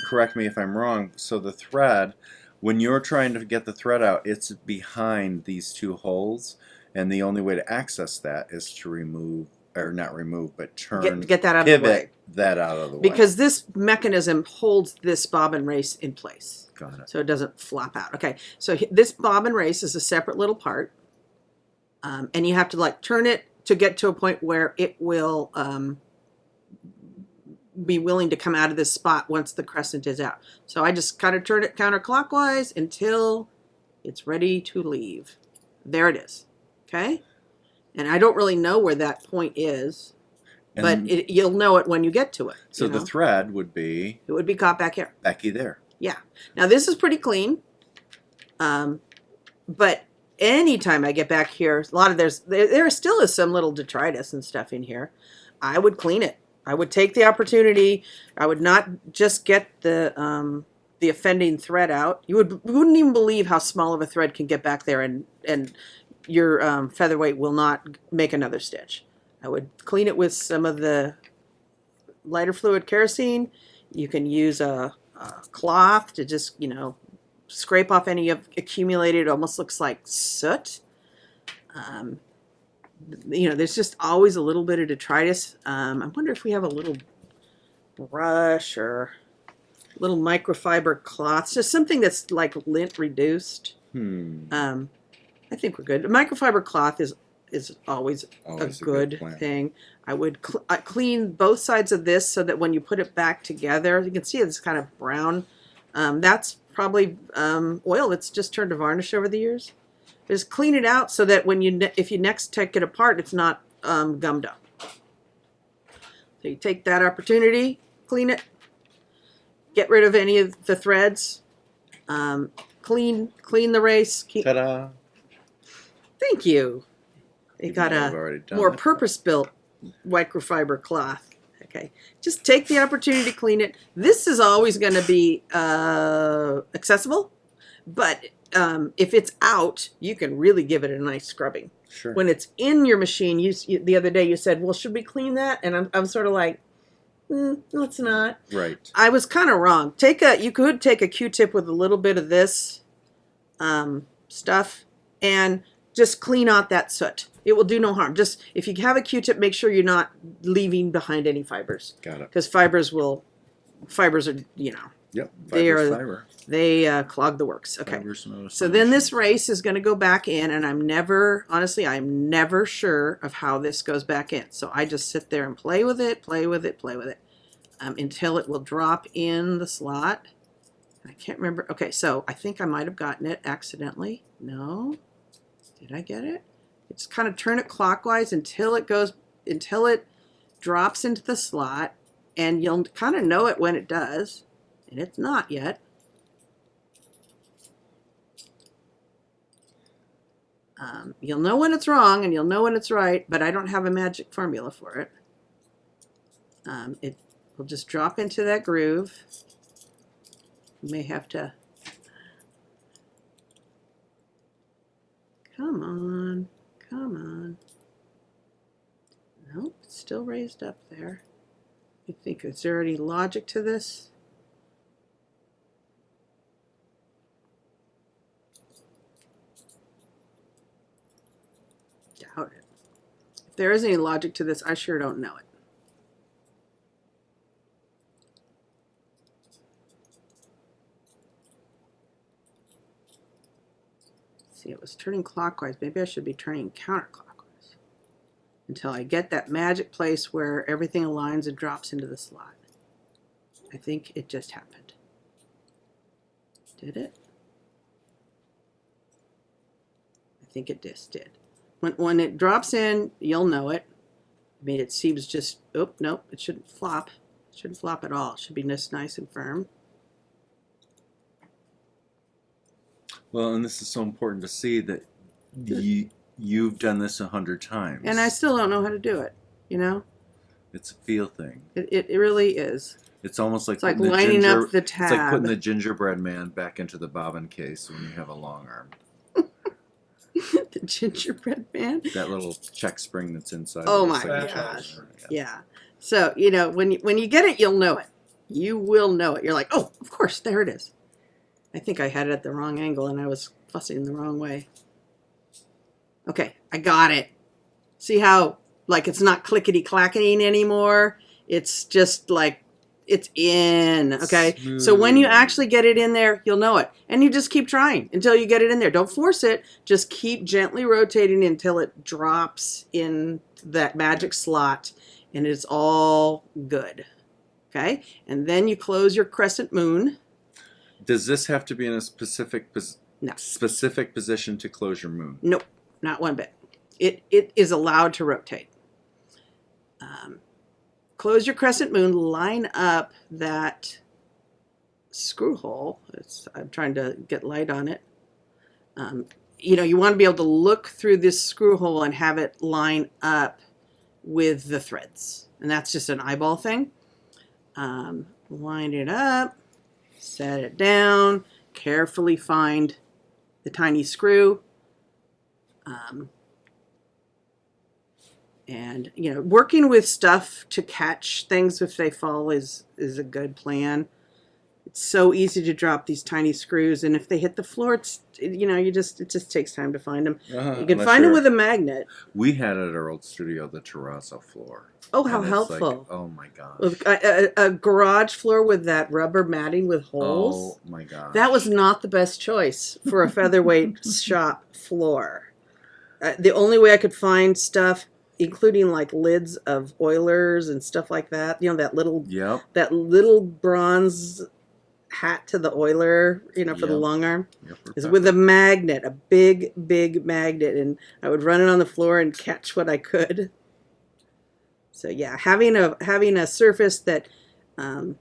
correct me if I'm wrong, so the thread, when you're trying to get the thread out, it's behind these two holes, and the only way to access that is to remove, or not remove, but turn, Get that out of the way. pivot that out of the way. Because this mechanism holds this bobbin race in place. Got it. So it doesn't flop out. Okay, so this bobbin race is a separate little part. And you have to like turn it to get to a point where it will be willing to come out of this spot once the crescent is out. So I just kind of turn it counterclockwise until it's ready to leave. There it is. Okay? And I don't really know where that point is, but you'll know it when you get to it. So the thread would be? It would be caught back here. Becky there. Yeah. Now this is pretty clean. But anytime I get back here, a lot of there still is some little detritus and stuff in here. I would clean it. I would take the opportunity. I would not just get the offending thread out. You wouldn't even believe how small of a thread can get back there, and your featherweight will not make another stitch. I would clean it with some of the lighter fluid kerosene. You can use a cloth to just, scrape off any of accumulated, almost looks like soot. There's just always a little bit of detritus. I wonder if we have a little brush or little microfiber cloth, just something that's like lint reduced. I think we're good. A microfiber cloth is always a good thing. I would clean both sides of this so that when you put it back together, you can see it's kind of brown. That's probably oil that's just turned to varnish over the years. Just clean it out so that if you next take it apart, it's not gummed up. So you take that opportunity, clean it, get rid of any of the threads, clean the race. Ta-da! Thank you. You got a more purpose-built microfiber cloth. Okay, just take the opportunity to clean it. This is always going to be accessible, but if it's out, you can really give it a nice scrubbing. Sure. When it's in your machine, the other day you said, well, should we clean that? And I'm sort of like, let's not. Right. I was kind of wrong. You could take a Q-tip with a little bit of this stuff and just clean out that soot. It will do no harm. Just if you have a Q-tip, make sure you're not leaving behind any fibers. Got it. Because fibers are, Yep. Fiber. They clog the works. Okay. So then this race is going to go back in, and I'm never sure of how this goes back in. So I just sit there and play with it, until it will drop in the slot. I can't remember. Okay, so I think I might have gotten it accidentally. No. Did I get it? Just kind of turn it clockwise until it drops into the slot, and you'll kind of know it when it does, and it's not yet. You'll know when it's wrong and you'll know when it's right, but I don't have a magic formula for it. It will just drop into that groove. You may have to... Come on. Nope, it's still raised up there. You think, is there any logic to this? Doubt it. If there is any logic to this, I sure don't know it. See, it was turning clockwise. Maybe I should be turning counterclockwise until I get that magic place where everything aligns and drops into the slot. I think it just happened. Did it? I think it just did. When it drops in, you'll know it. I mean, it seems just, oh, nope, it shouldn't flop. It shouldn't flop at all. It should be just nice and firm. Well, and this is so important to see that you've done this 100 times. And I still don't know how to do it, you know? It's a feel thing. It really is. It's almost like, It's like lining up the tab. It's like putting the gingerbread man back into the bobbin case when you have a long arm. The gingerbread man? That little check spring that's inside. Oh the my signature. gosh. Yeah. So, you know, when you get it, you'll know it. You will know it. You're like, oh, of course, there it is. I think I had it at the wrong angle and I was fussing the wrong way. Okay, I got it. See how, like, it's not clickety-clacketing anymore? It's just like, it's in, okay? Smooth. So when you actually get it in there, you'll know it. And you just keep trying until you get it in there. Don't force it. Just keep gently rotating until it drops in that magic slot and it's all good, okay? And then you close your crescent moon. Does this have to be in a specific No. specific position to close your moon? Nope, not one bit. It is allowed to rotate. Close your crescent moon, line up that screw hole. I'm trying to get light on it. You know, you want to be able to look through this screw hole and have it line up with the threads. And that's just an eyeball thing. Line it up, set it down, carefully find the tiny screw. And, you know, working with stuff to catch things if they fall is a good plan. It's so easy to drop these tiny screws, and if they hit the floor, it just takes time to find them. You can find them with a magnet. We had at our old studio the terrazzo floor. Oh, how And it's helpful. Like, oh my gosh. With a garage floor with that rubber matting with holes. Oh my gosh. That was not the best choice for a Featherweight Shop floor. The only way I could find stuff, including like lids of oilers and stuff like that, you know, that little bronze hat to the oiler, you know, for the long arm, is with a magnet, a big magnet, and I would run it on the floor and catch what I could. So yeah, having a surface that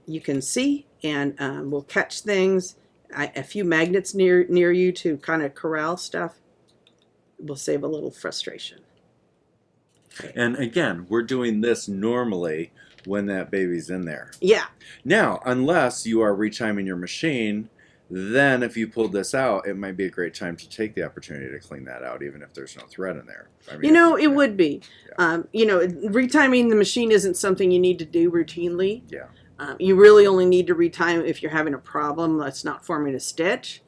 you can see and will catch things, a few magnets near you to kind of corral stuff will save a little frustration. And again, we're doing this normally when that baby's in there. Yeah. Now, unless you are retiming your machine, then if you pulled this out, it might be a great time to take the opportunity to clean that out, even if there's no thread in there. I mean, you know, it would be. Yeah. You know, retiming the machine isn't something you need to do routinely. Yeah. You really only need to retime if you're having a problem that's not forming a stitch.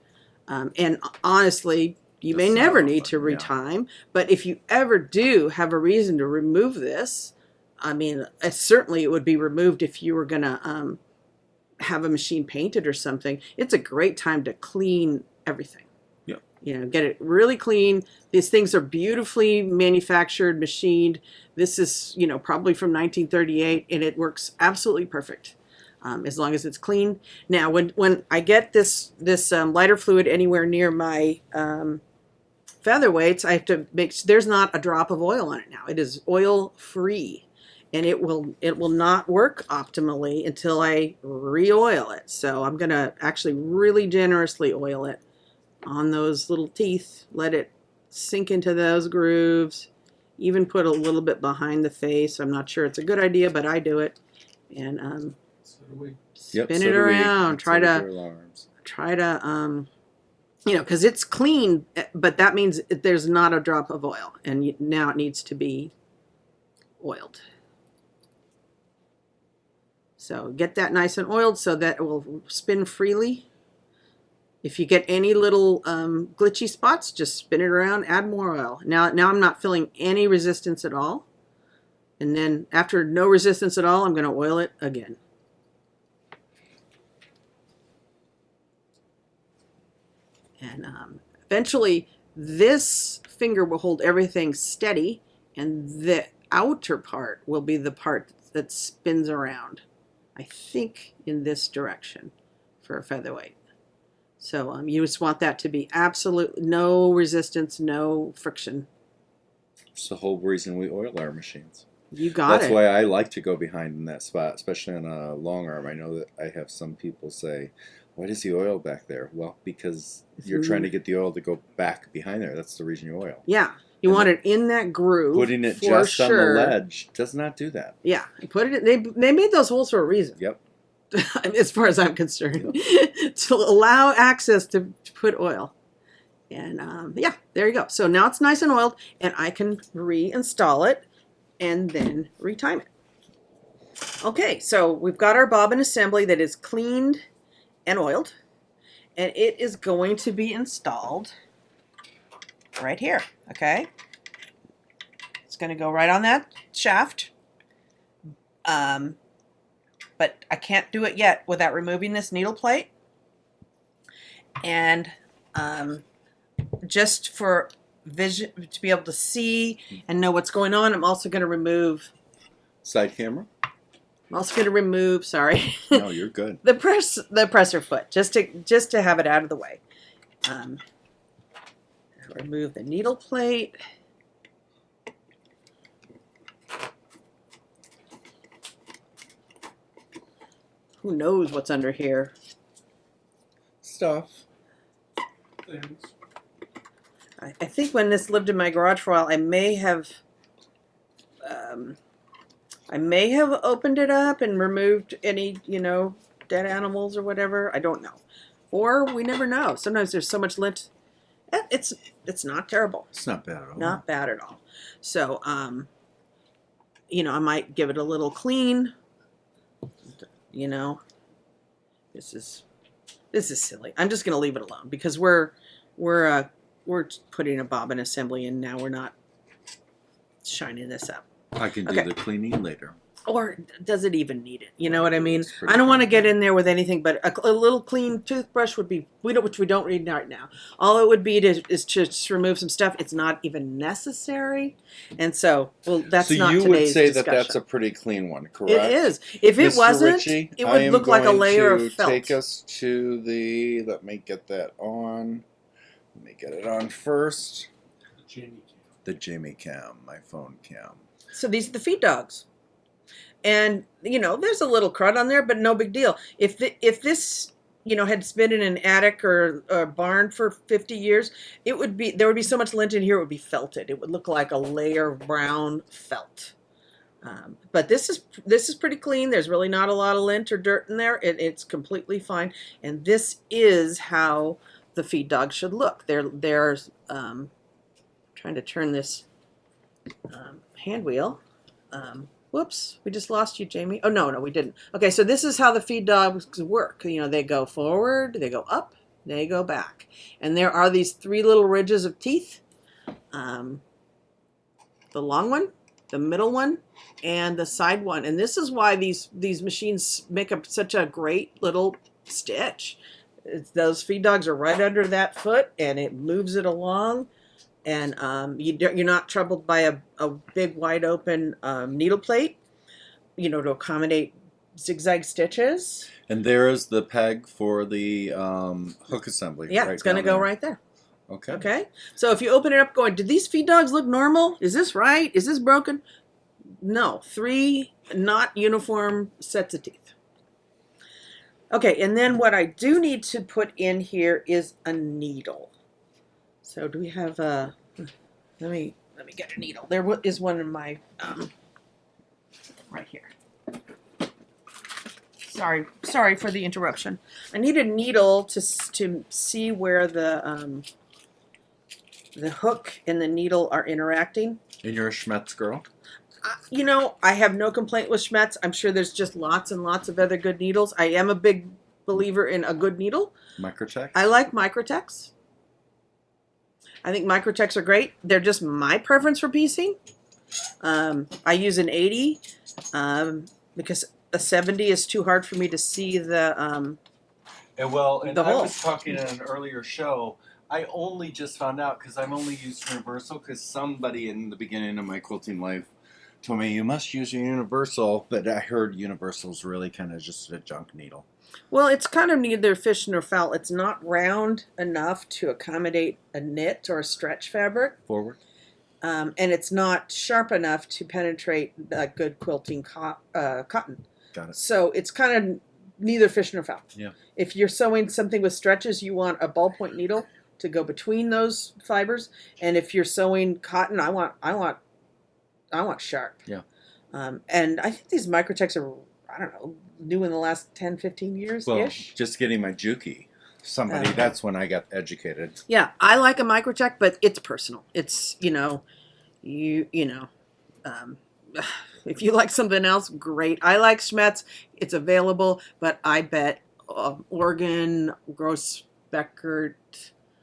And honestly, you may never need to retime, but if you ever do have a reason to remove this, I mean, certainly it would be removed if you were going to have a machine painted or something. It's a great time to clean everything. Yeah. You know, get it really clean. These things are beautifully manufactured, machined. This is, you know, probably from 1938, and it works absolutely perfect. As long as it's clean. Now, when I get this lighter fluid anywhere near my featherweights, I have to make sure there's not a drop of oil on it now. It is oil free, and it will not work optimally until I re-oil it. So I'm gonna actually really generously oil it on those little teeth. Let it sink into those grooves. Even put a little bit behind the face. I'm not sure it's a good idea, but I do it. And spin it around. Try to you know, because it's clean, but that means there's not a drop of oil, and now it needs to be oiled. So get that nice and oiled so that it will spin freely. If you get any little glitchy spots, just spin it around, add more oil. Now I'm not feeling any resistance at all. And then after no resistance at all, I'm going to oil it again. And eventually, this finger will hold everything steady, and the outer part will be the part that spins around. I think in this direction for a featherweight. So you just want that to be absolute, no resistance, no friction. It's the whole reason we oil our machines. You got That's it. why I like to go behind in that spot, especially on a long arm. I know that I have some people say, why does the oil back there? Well, because you're trying to get the oil to go back behind there. That's the reason you oil. Yeah. You And want it in that groove. Putting it for just sure. on the ledge does not do that. Yeah. Put it. They made those holes for a reason. Yep. As far as I'm concerned, to allow access to put oil. And yeah, there you go. So now it's nice and oiled, and I can reinstall it and then retime it. Okay, so we've got our bobbin assembly that is cleaned and oiled, and it is going to be installed right here. Okay, it's going to go right on that shaft. But I can't do it yet without removing this needle plate. And just for vision, to be able to see and know what's going on, I'm also going to remove. Side camera? I'm also going to remove. Sorry. No, you're good. the presser foot, just to have it out of the way. Remove the needle plate. Who knows what's under here? Stuff. Things. I think when this lived in my garage for a while, I may have opened it up and removed any, dead animals or whatever. I don't know. Or we never know. Sometimes there's so much lint. It's not terrible. It's not bad at all. Not bad at all. So, I might give it a little clean. This is silly. I'm just going to leave it alone because we're putting a bobbin assembly in now. We're not shining this up. I can do the cleaning later. Or does it even need it? You know what I mean? It's pretty I don't want to clean. get in there with anything, but a little clean toothbrush would be, which we don't need right now. All it would be is to just remove some stuff. It's not even necessary. And so, that's not today's discussion. So you would say that that's a pretty clean one, correct? It is. If it Mr. wasn't, Ritchie, it would look like a layer of felt. Take us to the, let me get that on. Let me get it on first. The Jimmy cam, my phone cam. So these are the feed dogs. And, there's a little crud on there, but no big deal. If this, had been in an attic or a barn for 50 years, there would be so much lint in here, it would be felted. It would look like a layer of brown felt. But this is pretty clean. There's really not a lot of lint or dirt in there. It's completely fine. And this is how the feed dog should look. They're trying to turn this hand wheel. Whoops, we just lost you, Jamie. Oh, no, we didn't. Okay, so this is how the feed dogs work. They go forward, they go up, they go back. And there are these 3 little ridges of teeth. The long one, the middle one, and the side one. And this is why these machines make up such a great little stitch. Those feed dogs are right under that foot, and it moves it along. And you're not troubled by a big wide open needle plate, to accommodate zigzag stitches. And there is the peg for the hook assembly. Yeah, right it's going to down go there. right there. Okay. Okay. So if you open it up going, did these feed dogs look normal? Is this right? Is this broken? No. 3 not uniform sets of teeth. Okay, and then what I do need to put in here is a needle. So do we have a? Let me get a needle. There is one in my right here. Sorry for the interruption. I need a needle to see where the hook and the needle are interacting. And you're a Schmetz girl? I have no complaint with Schmetz. I'm sure there's just lots and lots of other good needles. I am a big believer in a good needle. Microtex? I like Microtex. I think Microtex are great. They're just my preference for piecing. I use an 80 because a 70 is too hard for me to see the And the I hole. was talking in an earlier show. I only just found out because I've only used Universal because somebody in the beginning of my quilting life told me you must use a universal, but I heard universal's really kind of just a junk needle. Well, it's kind of neither fish nor fowl. It's not round enough to accommodate a knit or a stretch fabric. Forward. And it's not sharp enough to penetrate good quilting cotton. Got it. So it's kind of neither fish nor fowl. Yeah. If you're sewing something with stretches, you want a ballpoint needle to go between those fibers. And if you're sewing cotton, I want sharp. Yeah. And I think these Microtechs are, I don't know, new in the last 10, 15 years-ish. Well, just getting my Juki. That's when I got educated. Yeah, I like a Microtech, but it's personal. It's, if you like something else, great. I like Schmetz. It's available, but I bet Oregon, Gross-Beckert.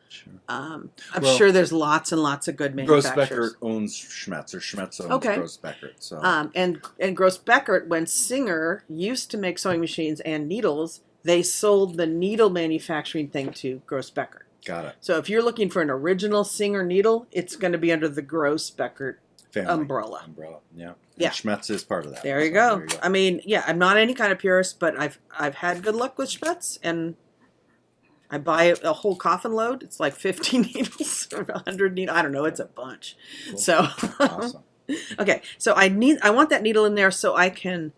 Sure. I'm sure there's lots and lots of good manufacturers. Gross-Beckert owns Schmetz, or Schmetz owns Okay. Gross-Beckert. So. And Gross-Beckert, when Singer used to make sewing machines and needles, they sold the needle manufacturing thing to Gross-Beckert. Got it. So if you're looking for an original Singer needle, it's going to be under the Gross-Beckert Family. Umbrella. Yeah. Yeah. And Schmetz is part of that. There you go. I mean, yeah, I'm not any kind of purist, but I've had good luck with Schmetz, and I buy a whole coffin load. It's like 50 needles or 100 needles. I don't know. It's a bunch. Cool. So Awesome. okay. So I want that needle in there so I can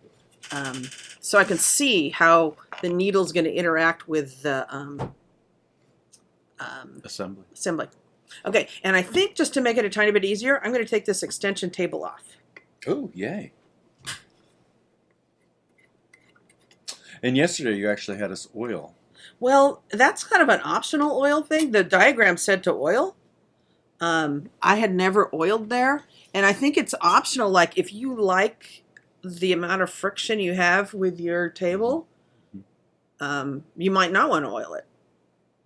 see how the needle's going to interact with the assembly. Okay, and I think just to make it a tiny bit easier, I'm going to take this extension table off. Oh, yay. And yesterday you actually had us oil. Well, that's kind of an optional oil thing. The diagram said to oil. I had never oiled there, and I think it's optional. Like if you like the amount of friction you have with your table, you might not want to oil it,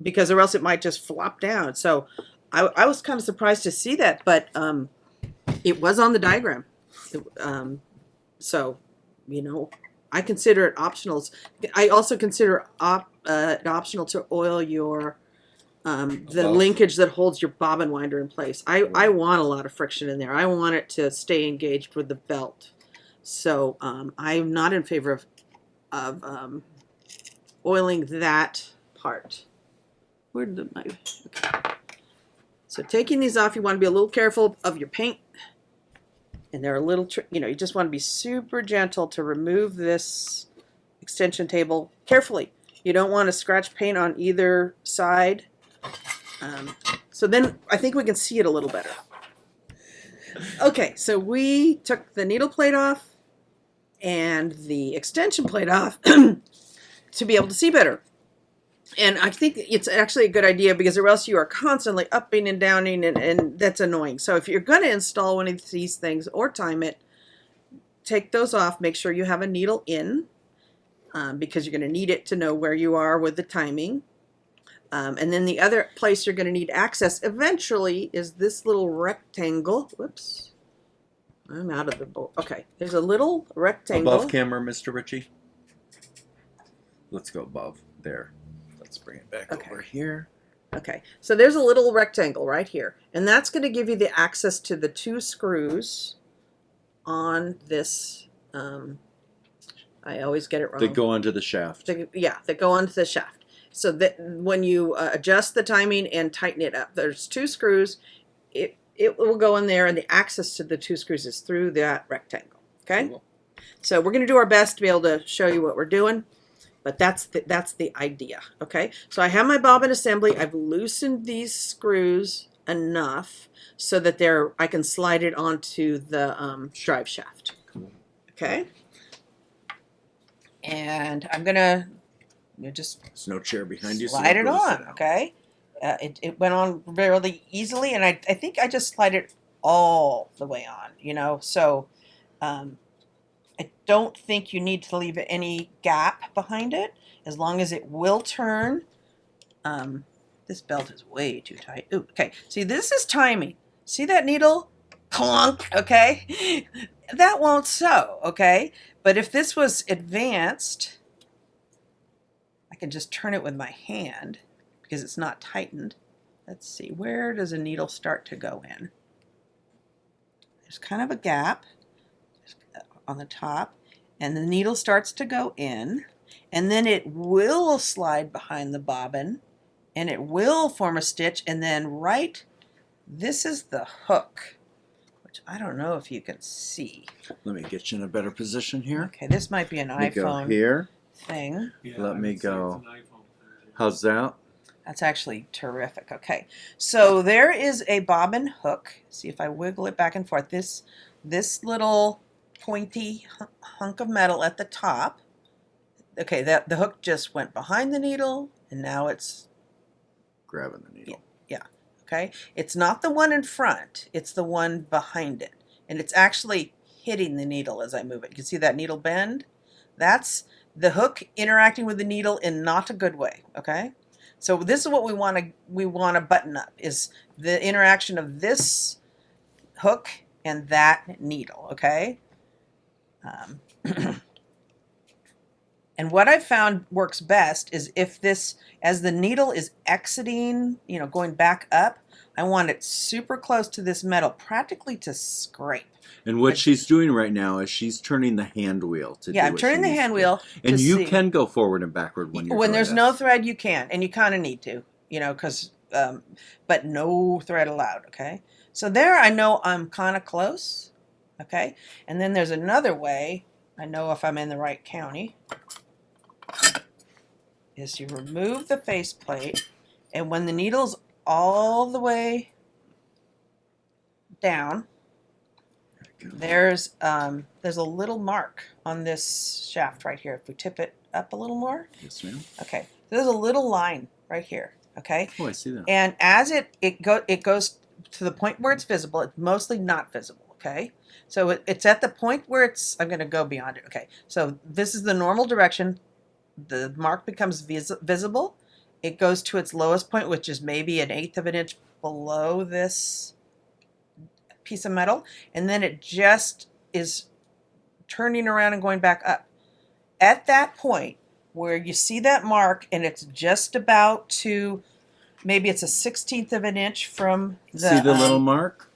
because or else it might just flop down. So I was kind of surprised to see that, but it was on the diagram. So, I consider it optional. I also consider it optional to oil your the linkage that holds your bobbin winder in place. I want a lot of friction in there. I want it to stay engaged with the belt. So I'm not in favor of oiling that part. Where did my... Okay. So taking these off, you want to be a little careful of your paint. And they're a little, you just want to be super gentle to remove this extension table carefully. You don't want to scratch paint on either side. So then I think we can see it a little better. Okay, so we took the needle plate off and the extension plate off to be able to see better. And I think it's actually a good idea, because or else you are constantly upping and downing, and that's annoying. So if you're going to install one of these things or time it, take those off. Make sure you have a needle in, because you're going to need it to know where you are with the timing. And then the other place you're going to need access eventually is this little rectangle. Whoops. I'm out of the bowl. Okay. There's a little rectangle. Above camera, Mr. Ritchie. Let's go above. There. Let's bring it back over here. Okay, so there's a little rectangle right here, and that's going to give you the access to the 2 screws on this. I always get it wrong. That go onto the shaft. That go onto the shaft. So that when you adjust the timing and tighten it up, there's 2 screws. It will go in there, and the access to the 2 screws is through that rectangle. Okay, cool. So we're going to do our best to be able to show you what we're doing. But that's the idea, okay? So I have my bobbin assembly. I've loosened these screws enough so that I can slide it onto the drive shaft, okay? And I'm gonna just there's no chair behind you. Slide it on, okay? It went on really easily, and I think I just slide it all the way on, So I don't think you need to leave any gap behind it, as long as it will turn. This belt is way too tight. Ooh, okay, see, this is timing. See that needle? Clunk, okay? That won't sew, okay? But if this was advanced, I can just turn it with my hand because it's not tightened. Let's see, where does a needle start to go in? There's kind of a gap. on the top, and the needle starts to go in, and then it will slide behind the bobbin, and it will form a stitch, and then this is the hook, which I don't know if you can see. Let me get you in a better position here. Okay, this might be an Let me go iPhone here. thing. Yeah, Let I me would say go. it's an iPhone 30. How's that? That's actually terrific. Okay, so there is a bobbin hook. See if I wiggle it back and forth. This little pointy hunk of metal at the top. Okay, the hook just went behind the needle, and now it's Grabbing the needle. yeah. Okay, it's not the one in front. It's the one behind it, and it's actually hitting the needle as I move it. You can see that needle bend. That's the hook interacting with the needle in not a good way. Okay. So this is what we want to button up, is the interaction of this hook and that needle, okay? And what I've found works best is if this, as the needle is exiting, going back up, I want it super close to this metal, practically to scrape. And what she's doing right now is she's turning the hand wheel to do Yeah, I'm what turning she the needs hand to do. wheel. And to you see. can go forward and backward when you're When doing there's this. no thread, you can, and you kind of need to, because, but no thread allowed, okay? So there I know I'm kind of close, okay? And then there's another way, I know if I'm in the right county, is you remove the faceplate, and when the needle's all the way down, there's a little mark on this shaft right here. If we tip it up a little more, Yes, ma'am. okay. So there's a little line right here, okay. Oh, I see that. And as it goes to the point where it's visible, it's mostly not visible, okay. So it's at the point where I'm going to go beyond it, okay. So this is the normal direction. The mark becomes visible. It goes to its lowest point, which is maybe 1/8 of an inch below this piece of metal, and then it just is turning around and going back up. At that point where you see that mark and it's just about to, maybe it's 1/16 of an inch from See the little mark?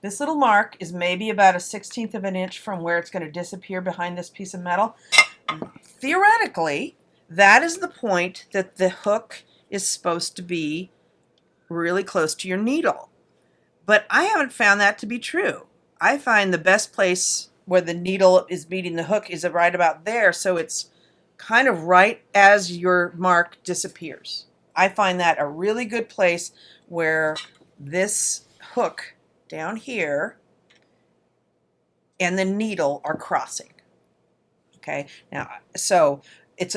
this little mark is maybe about 1/16 of an inch from where it's going to disappear behind this piece of metal. Theoretically, that is the point that the hook is supposed to be really close to your needle. But I haven't found that to be true. I find the best place where the needle is meeting the hook is right about there, so it's kind of right as your mark disappears. I find that a really good place where this hook down here and the needle are crossing. Okay, now, so it's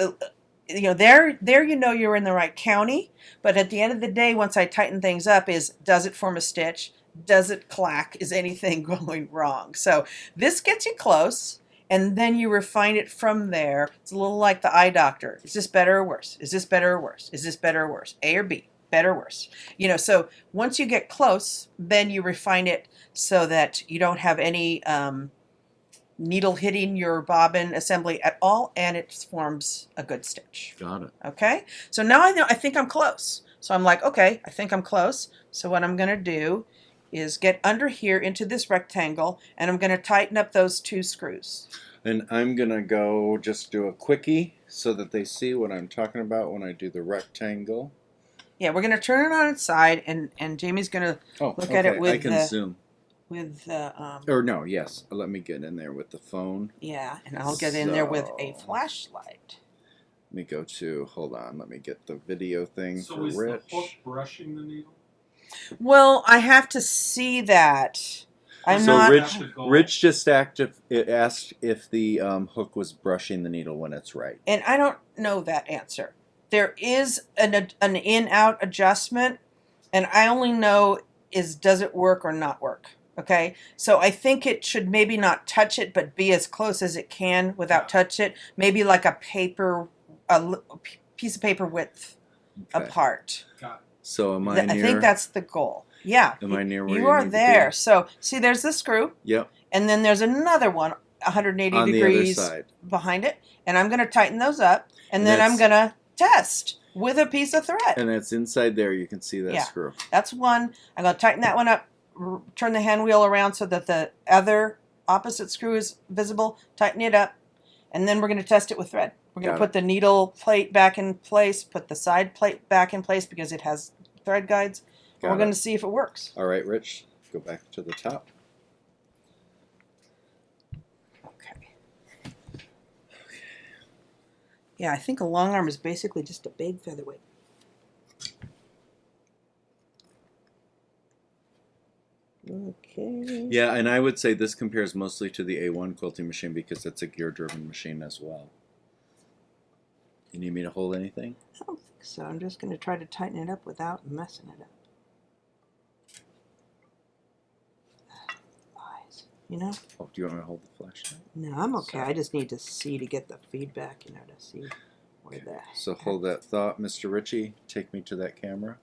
there you're in the right county, but at the end of the day, once I tighten things up, does it form a stitch? Does it clack? Is anything going wrong? So this gets you close, and then you refine it from there. It's a little like the eye doctor. Is this better or worse? Is this better or worse? Is this better or worse? A or B? Better or worse? So once you get close, then you refine it so that you don't have any needle hitting your bobbin assembly at all, and it forms a good stitch. Got it. Okay, so now I think I'm close. So I'm like, okay, I think I'm close. So what I'm going to do is get under here into this rectangle, and I'm going to tighten up those 2 screws. And I'm going to go just do a quickie so that they see what I'm talking about when I do the rectangle. Yeah, we're going to turn it on its side, and Jamie's going to look at it with I can zoom. Or no, yes. Let me get in there with the phone. Yeah, and I'll get in there with a flashlight. Let me go to, hold on, let me get the video thing So for is Rich. the hook brushing the needle? Well, I have to see that. I'm So not. Rich just asked if the hook was brushing the needle when it's right. And I don't know that answer. There is an in-out adjustment, and I only know does it work or not work. Okay, so I think it should maybe not touch it, but be as close as it can without touch it. Maybe like a piece of paper width apart. Got it. So am I near? I think that's the goal. Yeah. Am I near where you are need there? To be? So see, there's the screw. Yep. And then there's another one, 180 On degrees the other side. behind it, and I'm going to tighten those up, and then I'm going to test with a piece of thread. And it's inside there. You can see that screw. That's one. I'm going to tighten that one up, turn the hand wheel around so that the other opposite screw is visible, tighten it up, and then we're going to test it with thread. We're going to Got put the needle plate back in place, put the side plate back in place because it has thread guides. And we're going to see if it works. All right, Rich, go back to the top. Okay. Yeah, I think a long arm is basically just a big featherweight. Okay. Yeah, and I would say this compares mostly to the A1 quilting machine because it's a gear-driven machine as well. You need me to hold anything? I don't think so. I'm just going to try to tighten it up without messing it up. Eyes, you know? Oh, do you want me to hold the flashlight? No, I'm okay. I just need to see to get the feedback, you know, to see where the... So hold that thought, Mr. Ritchie. Take me to that camera.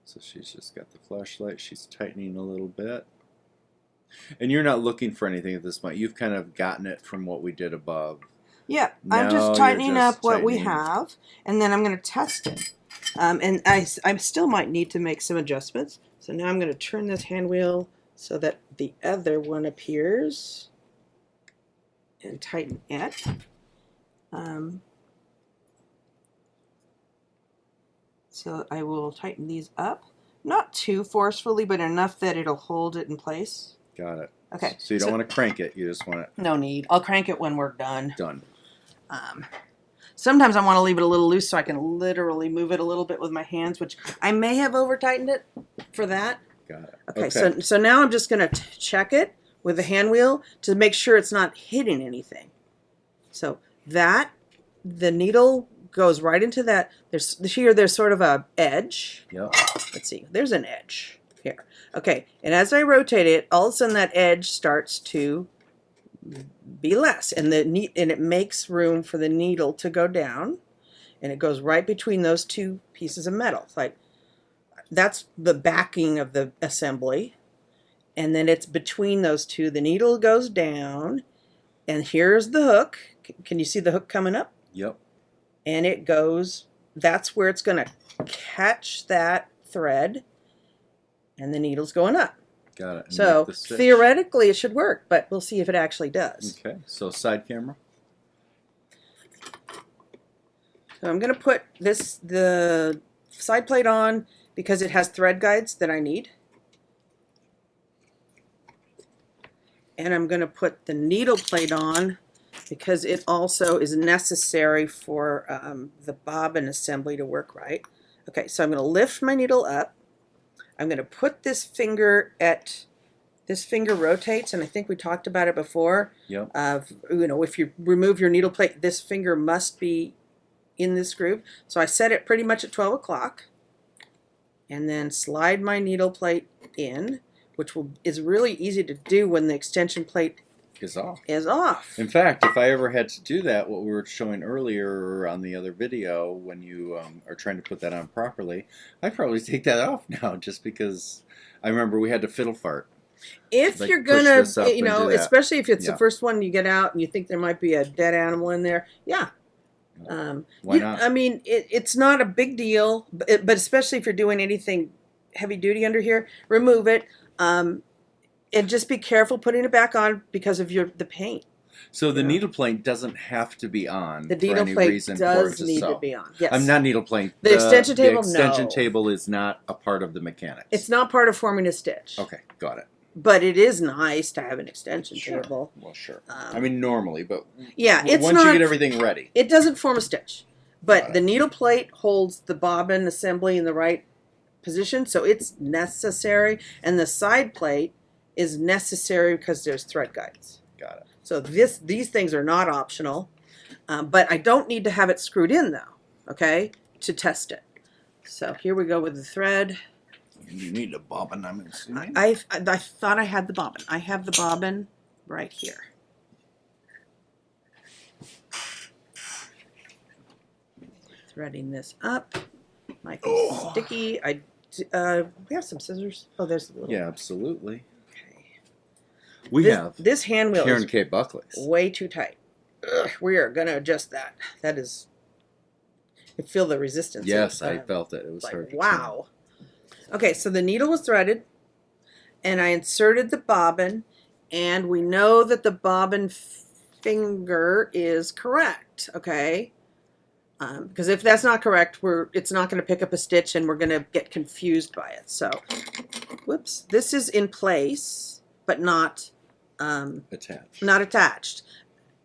So she's just got the flashlight. She's tightening a little bit. And you're not looking for anything at this point. You've kind of gotten it from what we did above. Yeah, No, I'm just you're tightening just up what we tightening. have, and then I'm going to test it. And I still might need to make some adjustments. So now I'm going to turn this hand wheel so that the other one appears and tighten it. So I will tighten these up. Not too forcefully, but enough that it'll hold it in place. Got it. Okay. So you don't want to crank it. You just want it No need. I'll crank it when we're done. done. Sometimes I want to leave it a little loose so I can literally move it a little bit with my hands, which I may have over-tightened it for that. Got it. Okay. So now I'm just going to check it with the hand wheel to make sure it's not hitting anything. So the needle goes right into that. There's sort of a edge. Yep. Let's see. There's an edge here. Okay. And as I rotate it, all of a sudden that edge starts to be less, and it makes room for the needle to go down, and it goes right between those two pieces of metal. It's like that's the backing of the assembly, and then it's between those two. The needle goes down, and here's the hook. Can you see the hook coming up? Yep. And it goes. That's where it's going to catch that thread, and the needle's going up. Got it. And So make the stitch. theoretically it should work, but we'll see if it actually does. Okay. So side camera. So I'm going to put the side plate on because it has thread guides that I need. And I'm going to put the needle plate on because it also is necessary for the bobbin assembly to work right. Okay, so I'm going to lift my needle up. I'm going to put this finger this finger rotates, and I think we talked about it before. Yep. If you remove your needle plate, this finger must be in this groove. So I set it pretty much at 12 o'clock, and then slide my needle plate in, which is really easy to do when the extension plate Is off. is off. In fact, if I ever had to do that, what we were showing earlier on the other video, when you are trying to put that on properly, I'd probably take that off now, just because I remember we had to fiddle fart. If Like, you're push gonna, this up and do that. especially if it's Yeah. the first one you get out and you think there might be a dead animal in there, yeah. Why not? I mean, it's not a big deal, but especially if you're doing anything heavy duty under here, remove it. And just be careful putting it back on because of the paint. So the Yeah. needle plate doesn't have to be on The for needle any plate reason for it does to need sew. to be on. Yes. I'm not needle plate. The extension table, The extension no. table is not a part of the mechanics. It's not part of forming a stitch. Okay, got it. But it is nice to have an extension Sure. table. Well, sure. Um, I mean, normally, but Yeah, it's once not. you get everything ready. It doesn't form a stitch, but Got the it. needle plate holds the bobbin assembly in the right position, so it's necessary. And the side plate is necessary because there's thread guides. Got it. So these things are not optional, but I don't need to have it screwed in though, okay, to test it. So here we go with the thread. You need a bobbin, I'm assuming. I thought I had the bobbin. I have the bobbin right here. Threading this up. Might be sticky. We have some scissors. Oh, there's a little. Yeah, absolutely. Okay. We have This hand wheel Karen is K. Buckley's. way too tight. Ugh, we are going to adjust that. That is. I feel the resistance. Yes, of, I felt it. It was like, hard. to wow. Okay, so the needle was threaded, and I inserted the bobbin, and we know that the bobbin finger is correct, okay? Because if that's not correct, it's not going to pick up a stitch, and we're going to get confused by it. So, whoops, this is in place, but not Attached. not attached.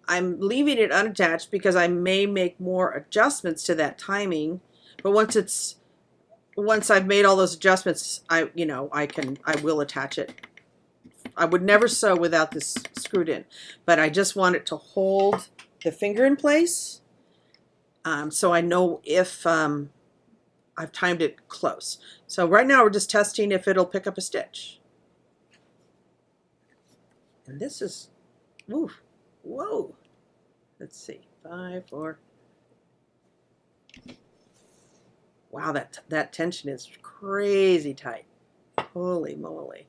I'm leaving it unattached because I may make more adjustments to that timing, but once I've made all those adjustments, I will attach it. I would never sew without this screwed in, but I just want it to hold the finger in place, so I know if I've timed it close. So right now we're just testing if it'll pick up a stitch. And this is, whoa. Let's see, 5, 4. Wow, that tension is crazy tight. Holy moly.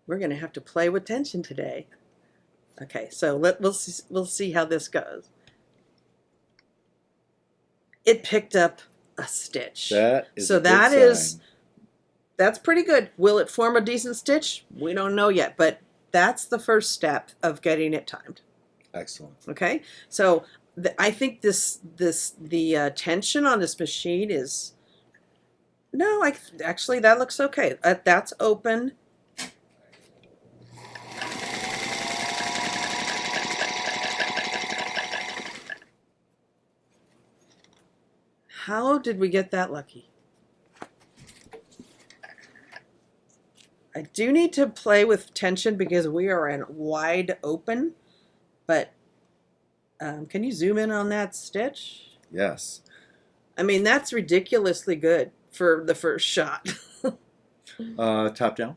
We're gonna have to play with tension today. Okay, so we'll see how this goes. It picked up a stitch. That is so a good that sign. that's pretty good. Will it form a decent stitch? We don't know yet, but that's the first step of getting it timed. Excellent. Okay, so I think the tension on this machine is actually that looks okay. That's open. How did we get that lucky? I do need to play with tension because we are in wide open, but can you zoom in on that stitch? Yes. I mean, that's ridiculously good for the first shot. Top down.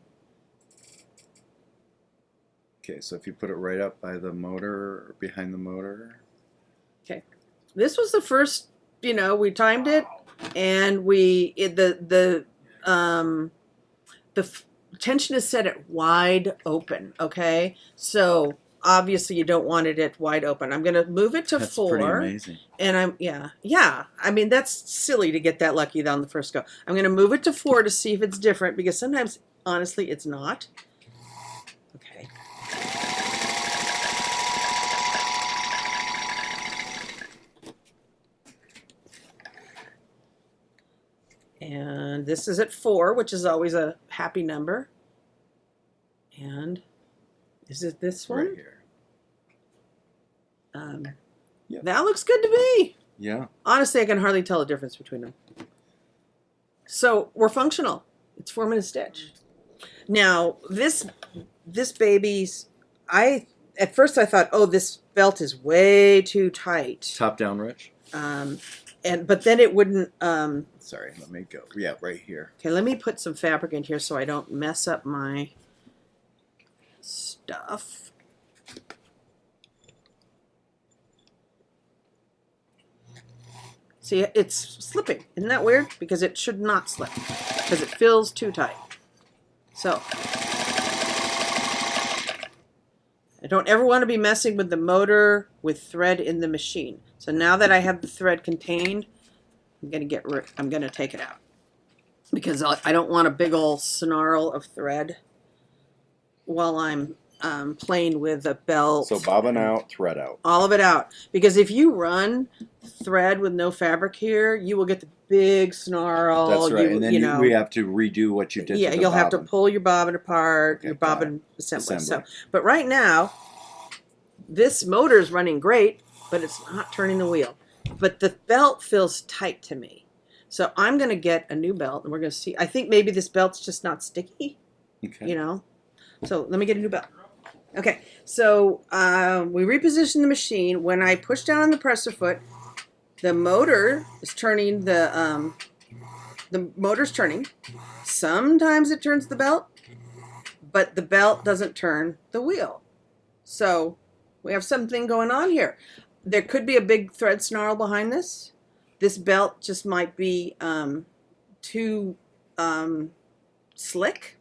Okay, so if you put it right up by the motor or behind the motor. Okay, this was the first. We timed it, and the tension is set at wide open. Okay, so obviously you don't want it at wide open. I'm going to move it to That's 4. pretty amazing. And yeah. I mean, that's silly to get that lucky on the first go. I'm going to move it to 4 to see if it's different, because sometimes, honestly, it's not. Okay. And this is at 4, which is always a happy number. And is it this one? Right here. Yep. That looks good to me. Yeah. Honestly, I can hardly tell the difference between them. So we're functional. It's forming a stitch. Now this baby's. At first I thought, oh, this belt is way too tight. Top down, Rich. But then it wouldn't. Sorry, let me go. Yeah, right here. Okay, let me put some fabric in here so I don't mess up my stuff. See, it's slipping. Isn't that weird? Because it should not slip, because it feels too tight. So I don't ever want to be messing with the motor with thread in the machine. So now that I have the thread contained, I'm gonna take it out, because I don't want a big old snarl of thread while I'm playing with a belt. So bobbin out, thread out. All of it out, because if you run thread with no fabric here, you will get the big snarl. That's right, and then we have to redo what you did. Yeah, to the you'll have to bobbin. pull your bobbin apart, Okay, your bobbin assembly. So, Assembly. but right now, this motor is running great, but it's not turning the wheel. But the belt feels tight to me, so I'm going to get a new belt, and we're going to see. I think maybe this belt's just not sticky. Okay. So let me get a new belt. Okay, so we reposition the machine. When I push down on the presser foot, the motor is turning. The motor's turning. Sometimes it turns the belt, but the belt doesn't turn the wheel. So we have something going on here. There could be a big thread snarl behind this. This belt just might be too slick,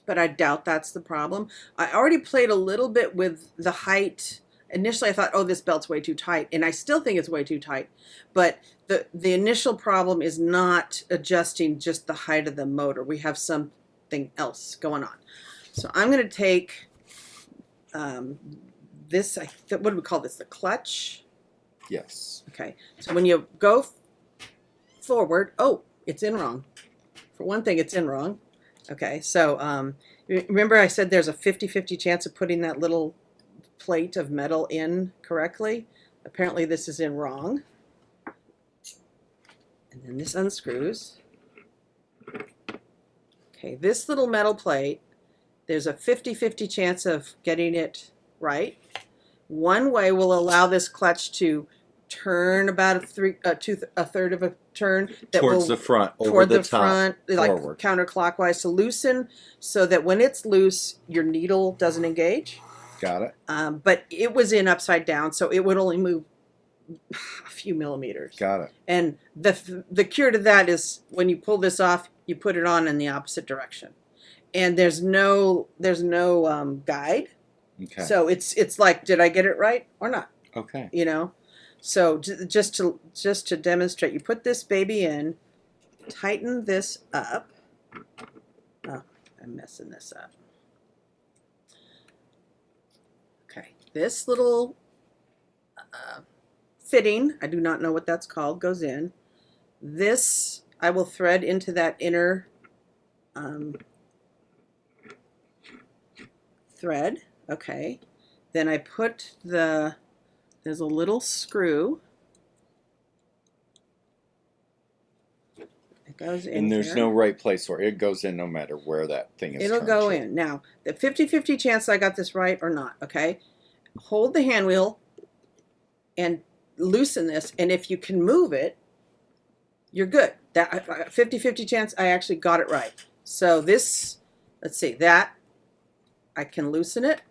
but I doubt that's the problem. I already played a little bit with the height initially I thought, oh, this belt's way too tight, and I still think it's way too tight. But the initial problem is not adjusting just the height of the motor. We have something else going on. So I'm going to take this. What do we call this? The clutch. Yes. Okay. So when you go forward, oh, it's in wrong. For one thing, it's in wrong. Okay. So remember I said there's a 50-50 chance of putting that little plate of metal in correctly. Apparently this is in wrong. And then this unscrews. Okay, this little metal plate, there's a 50-50 chance of getting it right. One way will allow this clutch to turn about a third of a turn. That Towards will, the front, over toward the the top, front, like forward. counterclockwise, to loosen so that when it's loose, your needle doesn't engage. Got it. But it was in upside down, so it would only move a few millimeters. Got it. And the cure to that is when you pull this off, you put it on in the opposite direction, and there's no guide. Okay. So it's like, did I get it right or not? Okay. You know, so just to demonstrate, you put this baby in, tighten this up. Oh, I'm messing this up. Okay, this little fitting, I do not know what that's called, goes in. This I will thread into that inner thread. Okay, then I put there's a little screw. It goes in. And there's here. no right place for it. It goes in no matter where that thing is. It'll go in. Now, the 50-50 chance I got this right or not, okay? Hold the hand wheel and loosen this, and if you can move it, you're good. That 50-50 chance I actually got it right. So this, let's see, that I can loosen it,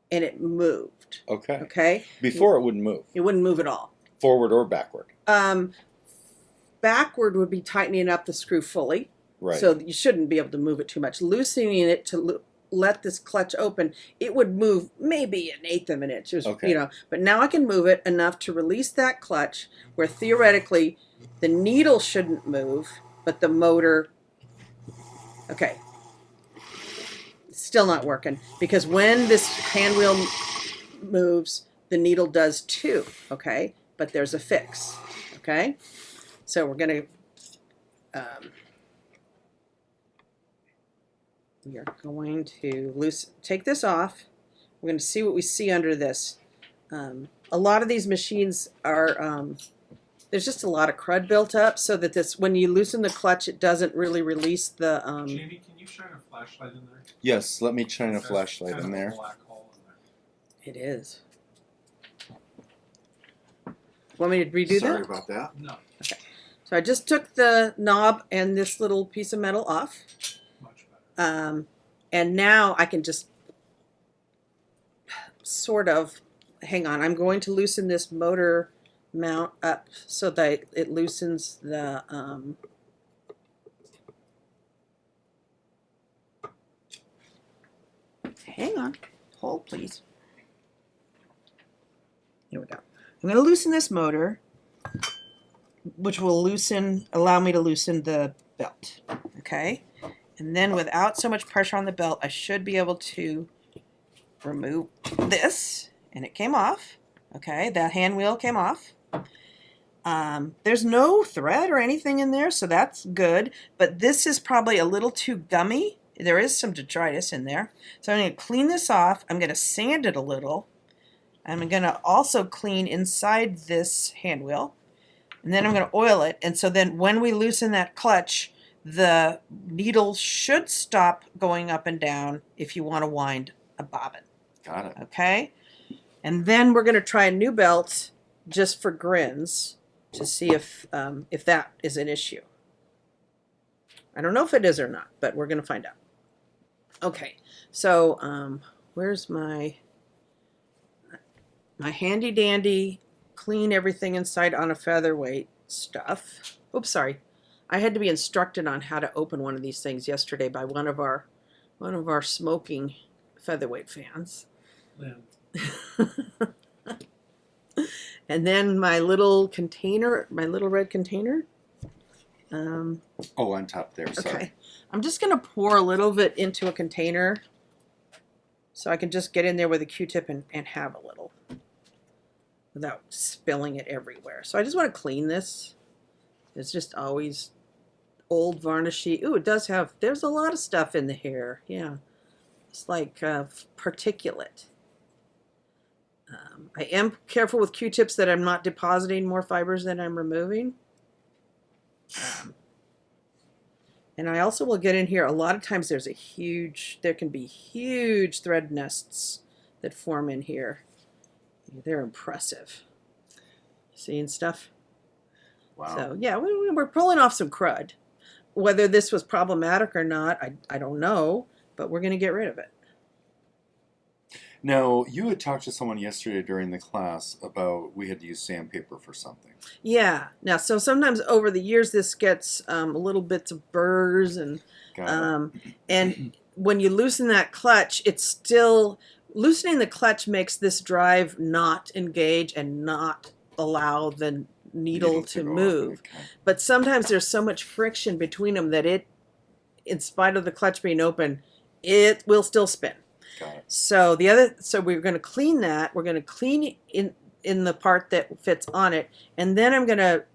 and it moved. Okay. Okay? Before it wouldn't move. It wouldn't move at all. Forward or backward. Backward would be tightening up the screw fully. Right. So you shouldn't be able to move it too much. Loosening it to let this clutch open, it would move maybe an eighth of an inch. Okay. You know, but now I can move it enough to release that clutch where theoretically the needle shouldn't move, but the motor, okay. It's still not working because when this hand wheel moves, the needle does too, okay? But there's a fix, okay? So we're going to we are going to take this off. We're going to see what we see under this. A lot of these machines are, there's just a lot of crud built up so that this, when you loosen the clutch, it doesn't really release the... Jamie, can you shine a flashlight in there? Yes, let me shine a There's flashlight kind in of a there. black hole in there. It is. Want me to redo Sorry that? about that. No, So I just took the knob and this little piece of metal off. much better. And now I can just sort of, hang on, I'm going to loosen this motor mount up so that it loosens the, hang on, hold please. Here we go. I'm going to loosen this motor, which will allow me to loosen the belt, okay? And then without so much pressure on the belt, I should be able to remove this, and it came off, okay? That hand wheel came off. There's no thread or anything in there, so that's good, but this is probably a little too gummy. There is some detritus in there. So I'm going to clean this off. I'm going to sand it a little. I'm going to also clean inside this hand wheel. And then I'm going to oil it. And so then when we loosen that clutch, the needle should stop going up and down if you want to wind a bobbin. Got it. Okay? And then we're going to try a new belt just for grins to see if that is an issue. I don't know if it is or not, but we're going to find out. Okay, so where's my handy dandy clean everything inside on a featherweight stuff. Oops, sorry. I had to be instructed on how to open one of these things yesterday by one of our smoking featherweight fans. Lynn, And then my little container, my little red container. Oh, on top there. Sorry. Okay. I'm just going to pour a little bit into a container so I can just get in there with a Q-tip and have a little without spilling it everywhere. So I just want to clean this. It's just always old varnishy. Ooh, it does have, there's a lot of stuff in the hair. Yeah. It's like particulate. I am careful with Q-tips that I'm not depositing more fibers than I'm removing. And I also will get in here, a lot of times there can be huge thread nests that form in here. They're impressive. Seeing stuff? Wow. So yeah, we're pulling off some crud. Whether this was problematic or not, I don't know, but we're going to get rid of it. Now, you had talked to someone yesterday during the class about we had to use sandpaper for something. Yeah. Now, so sometimes over the years this gets little bits of burrs and when you loosen that clutch, it's still loosening the clutch makes this drive not engage and not allow the needle to move. Okay. But sometimes there's so much friction between them that it, in spite of the clutch being open, it will still spin. Got it. So so we're going to clean that. We're going to clean in the part that fits on it, and then I'm going to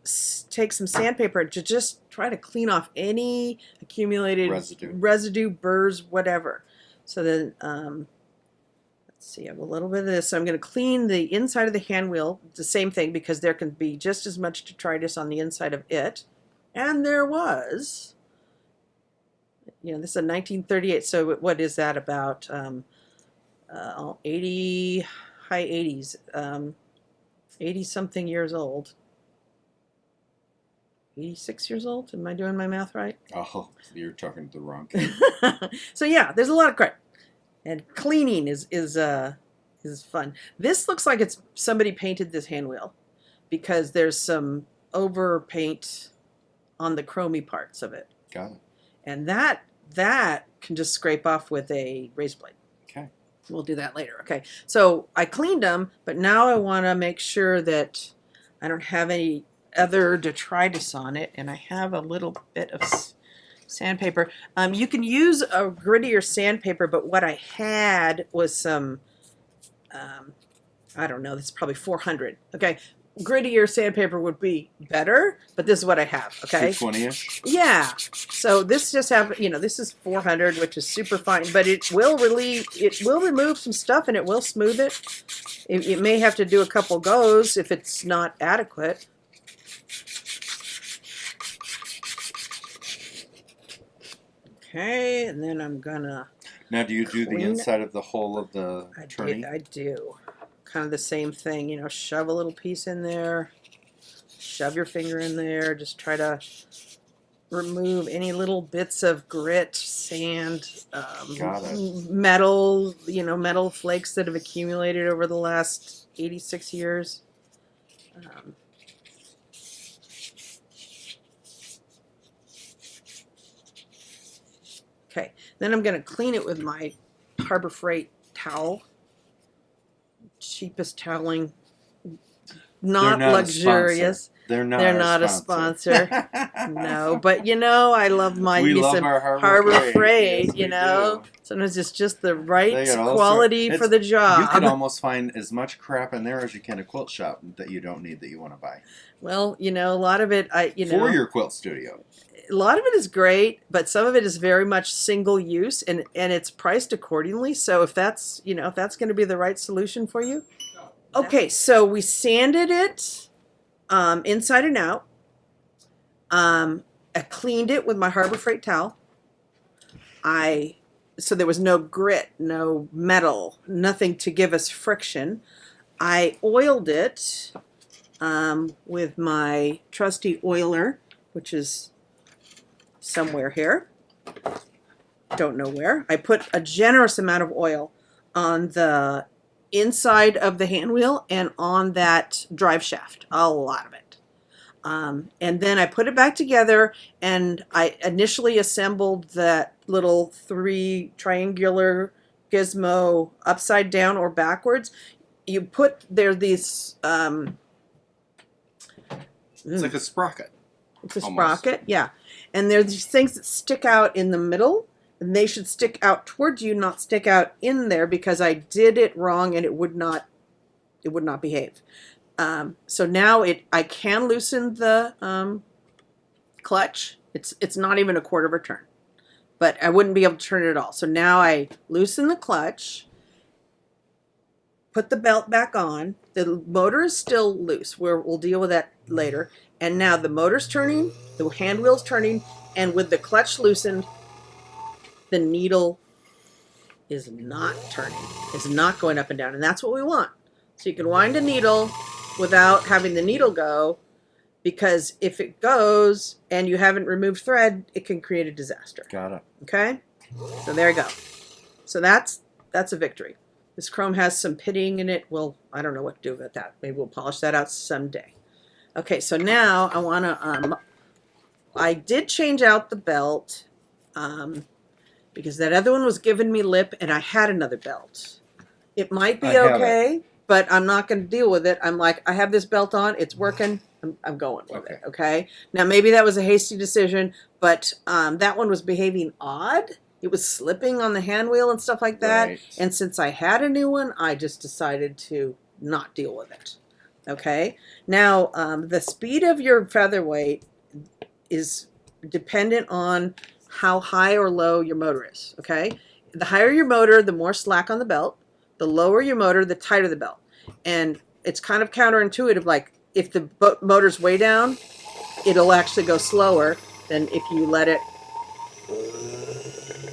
take some sandpaper to just try to clean off any accumulated residue, burrs, whatever. So then, let's see, I have a little bit of this. So I'm going to clean the inside of the hand wheel. The same thing because there can be just as much detritus on the inside of it, and there was. You know, this is a 1938, so what is that, about 80, high 80s, 80-something years old. 86 years old? Am I doing my math right? Oh, you're talking to the wrong kid. So yeah, there's a lot of crud. And cleaning is fun. This looks like it's somebody painted this hand wheel because there's some over paint on the chromy parts of it. Got it. And that can just scrape off with a razor blade. Okay. We'll do that later. Okay. So I cleaned them, but now I want to make sure that I don't have any other detritus on it, and I have a little bit of sandpaper. You can use a grittier sandpaper, but what I had was some, I don't know, this is probably 400. Okay. Grittier sandpaper would be better, but this is what I have. Okay. 220-ish? Yeah. So this just this is 400, which is super fine, but it will remove some stuff and it will smooth it. It may have to do a couple goes if it's not adequate. Okay, and then I'm gonna. Now, do you do the inside of the hole of the turning? I do. Kind of the same thing, shove a little piece in there, shove your finger in there, just try to remove any little bits of grit, sand, metal, metal flakes that have accumulated over the last 86 years. Okay, then I'm going to clean it with my Harbor Freight towel. Cheapest toweling, not luxurious. They're not a sponsor. No, but I love our Harbor Freight. Sometimes it's just the right quality for the job. You can almost find as much crap in there as you can a quilt shop that you don't need, that you want to buy. Well, a lot of it, for your quilt studio. A lot of it is great, but some of it is very much single use, and it's priced accordingly. So if that's going to be the right solution for you. Okay, so we sanded it inside and out. I cleaned it with my Harbor Freight towel. So there was no grit, no metal, nothing to give us friction. I oiled it with my trusty oiler, which is somewhere here. Don't know where. I put a generous amount of oil on the inside of the hand wheel and on that drive shaft. A lot of it. And then I put it back together, and I initially assembled that little 3 triangular gizmo upside down or backwards, you put there these It's like a sprocket. it's a almost. sprocket, yeah. And there's these things that stick out in the middle, and they should stick out towards you, not stick out in there, because I did it wrong and it would not behave. So now I can loosen the clutch. It's not even a quarter of a turn, but I wouldn't be able to turn it at all. So now I loosen the clutch, put the belt back on. The motor is still loose. We'll deal with that later. And now the motor's turning, the hand wheel's turning, and with the clutch loosened, the needle is not turning. It's not going up and down, and that's what we want. So you can wind a needle without having the needle go, because if it goes and you haven't removed thread, it can create a disaster. Got it. Okay? So there you go. So that's a victory. This chrome has some pitting in it. Well, I don't know what to do with that. Maybe we'll polish that out someday. Okay, so now I want to, I did change out the belt because that other one was giving me lip and I had another belt. It might be okay, but I'm not going to deal with it. I'm like, I have this belt on. It's working. I'm going with it, okay? Now, maybe that was a hasty decision, but that one was behaving odd. It was slipping on the hand wheel and stuff like that. Right. And since I had a new one, I just decided to not deal with it. Okay? Now, the speed of your featherweight is dependent on how high or low your motor is. Okay? The higher your motor, the more slack on the belt. The lower your motor, the tighter the belt. And it's kind of counterintuitive. Like, if the motor's way down, it'll actually go slower than if you let it.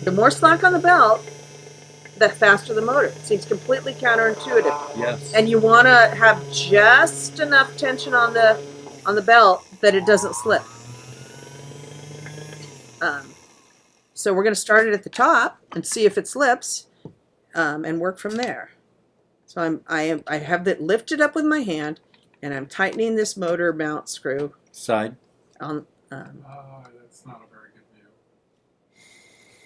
The more slack on the belt, the faster the motor. It seems completely counterintuitive. Yes. And you want to have just enough tension on the belt that it doesn't slip. So we're going to start it at the top and see if it slips, and work from there. So I have it lifted up with my hand, and I'm tightening this motor mount screw Side. on. That's not a very good view.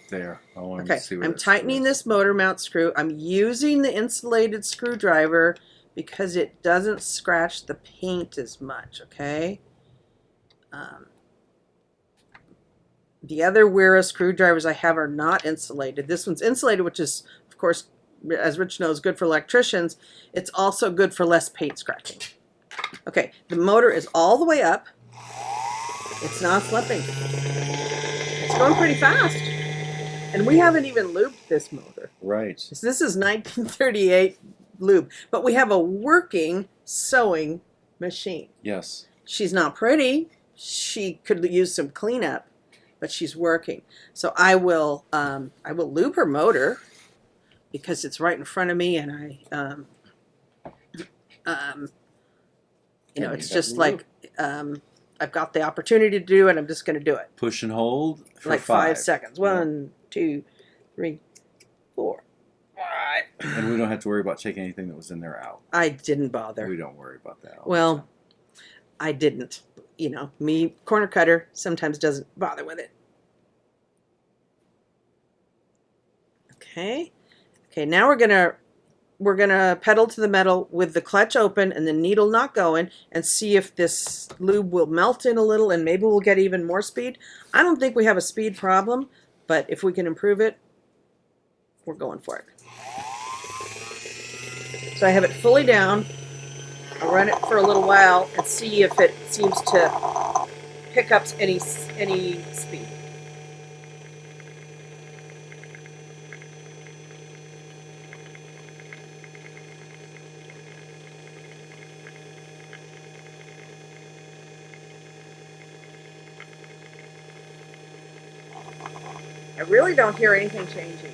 There. I want Okay, to see what I'm tightening this motor mount screw. I'm using the insulated screwdriver because it doesn't scratch the paint as much, okay? The other Wera screwdrivers I have are not insulated. This one's insulated, which is, of course, as Rich knows, good for electricians. It's also good for less paint scratching. Okay, the motor is all the way up. It's not slipping. It's going pretty fast. And we haven't even lubed this motor. Right. So this is 1938 lube. But we have a working sewing machine. Yes. She's not pretty. She could use some cleanup, but she's working. So I will lube her motor because it's right in front of me, and it's just like I've got the opportunity to do it. I'm just going to do it. Push and hold for like 5 seconds. Yeah. 1, 2, 3, 4. 5. And we don't have to worry about taking anything that was in there out. I didn't bother. We don't worry about that. Well, I didn't. Me, corner cutter, sometimes doesn't bother with it. Okay. Okay, now we're gonna pedal to the metal with the clutch open and the needle not going, and see if this lube will melt in a little, and maybe we'll get even more speed. I don't think we have a speed problem, but if we can improve it, we're going for it. So I have it fully down. I'll run it for a little while and see if it seems to pick up any speed. I really don't hear anything changing.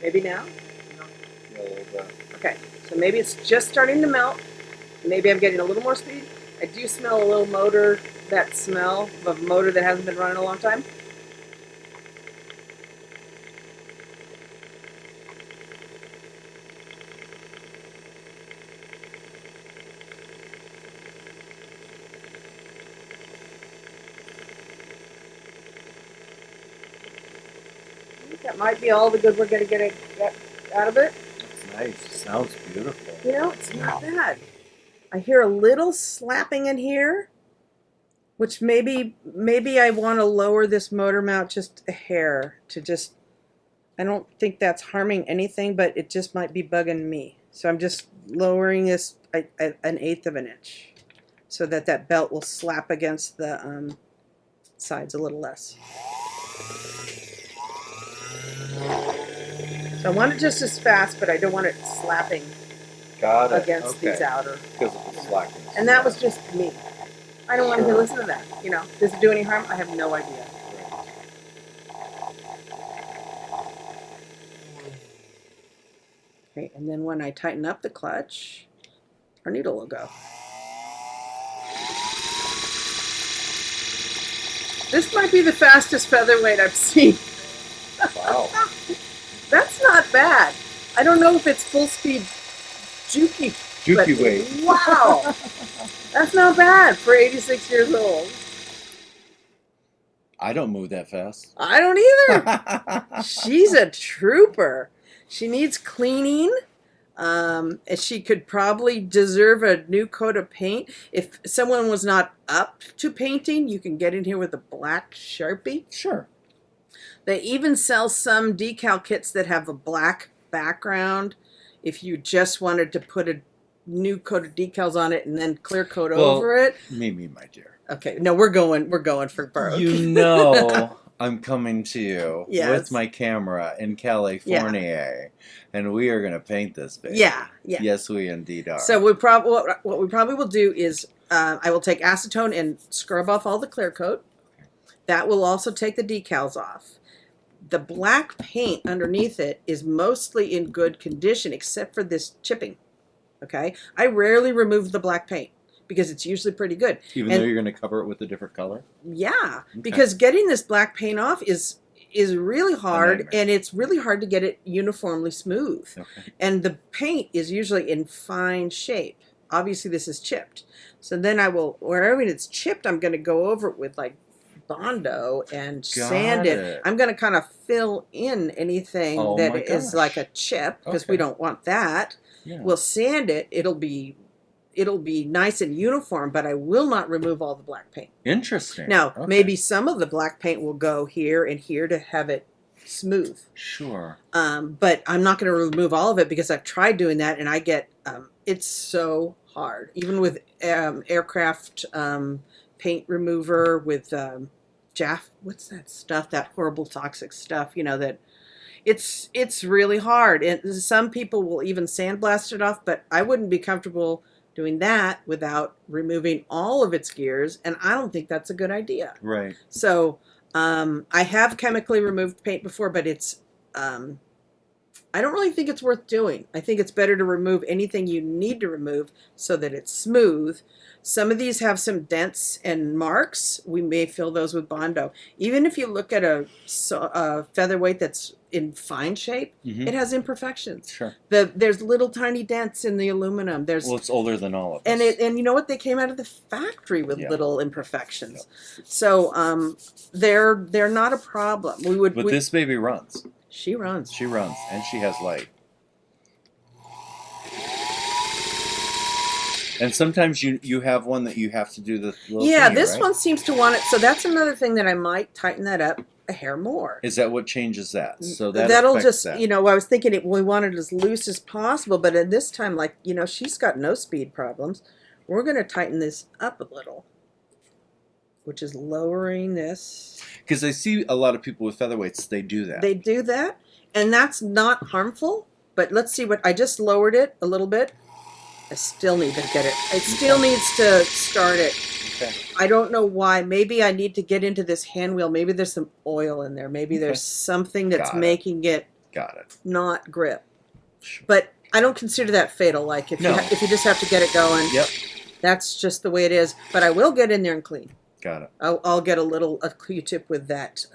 Maybe now? Okay, so maybe it's just starting to melt. Maybe I'm getting a little more speed. I do smell a little motor, that smell of a motor that hasn't been running a long time. think that might be all the good we're going to get out of it. It's nice. Sounds beautiful. You know, it's not bad. I hear a little slapping in here, which maybe I want to lower this motor mount just a hair to just, I don't think that's harming anything, but it just might be bugging me. So I'm just lowering this an 1/8 of an inch so that that belt will slap against the sides a little less. So I want it just as fast, but I don't want it slapping against these outer. Because of the slackness. And that was just me. I don't want to listen to that. You know, does it do any harm? I have no idea. Okay, and then when I tighten up the clutch, our needle will go. This might be the fastest featherweight I've seen. Wow. That's not bad. I don't know if it's full speed jukey Weight. Wow. That's not bad for 86 years old. I don't move that fast. I don't either. She's a trooper. She needs cleaning. She could probably deserve a new coat of paint. If someone was not up to painting, you can get in here with a black Sharpie. Sure. They even sell some decal kits that have a black background. If you just wanted to put a new coat of decals on it and then clear coat over it. Mimi, my dear. Okay, no, we're going for Baroque. You know I'm coming to you Yes. with my camera in California, and we are going to paint this baby. Yeah. Yes, we indeed are. So what we probably will do is I will take acetone and scrub off all the clear coat. That will also take the decals off. The black paint underneath it is mostly in good condition except for this chipping. Okay, I rarely remove the black paint because it's usually pretty good. Even though you're going to cover it with a different color? Yeah, Okay. because getting this black paint off is really hard, and it's really hard to get it uniformly smooth. Okay. And the paint is usually in fine shape. Obviously, this is chipped. So then I will, wherever it's chipped, I'm going to go over it with like Bondo and sand it. I'm going to kind of fill in anything that is like a chip because we don't want that. Yeah. We'll sand it. It'll be nice and uniform, but I will not remove all the black paint. Interesting. Now, maybe some of the black paint will go here and here to have it smooth. Sure. But I'm not going to remove all of it because I've tried doing that and I get, it's so hard. Even with aircraft paint remover with what's that stuff, that horrible toxic stuff, you know, that it's really hard. And some people will even sandblast it off, but I wouldn't be comfortable doing that without removing all of its gears, and I don't think that's a good idea. Right. So I have chemically removed paint before, but it's I don't really think it's worth doing. I think it's better to remove anything you need to remove so that it's smooth. Some of these have some dents and marks. We may fill those with Bondo. Even if you look at a featherweight that's in fine shape, it has imperfections. Sure. There's little tiny dents in the aluminum. Well, it's older than all of us. And you know what? They came out of the factory with little imperfections. So they're not a problem. But this baby runs. She runs. She runs, and she has light. And sometimes you have one that you have to do the little thingy, this right? one seems to want it. So that's another thing that I might tighten that up a hair more. Is that what changes that? So that'll affects just, that. you know, I was thinking we want it as loose as possible, but at this time, like, you know, she's got no speed problems. We're going to tighten this up a little, which is lowering this. Because I see a lot of people with featherweights, they do that. They do that, and that's not harmful, but let's see I just lowered it a little bit. I still need to get it. It still needs to start it. Okay. I don't know why. Maybe I need to get into this hand wheel. Maybe there's some oil in there. Maybe there's something that's making it not grip. Sure. But I don't consider that fatal. Like if you just have to get it going, that's just the way it is. But I will get in there and clean. Got it. I'll get a Q-tip with that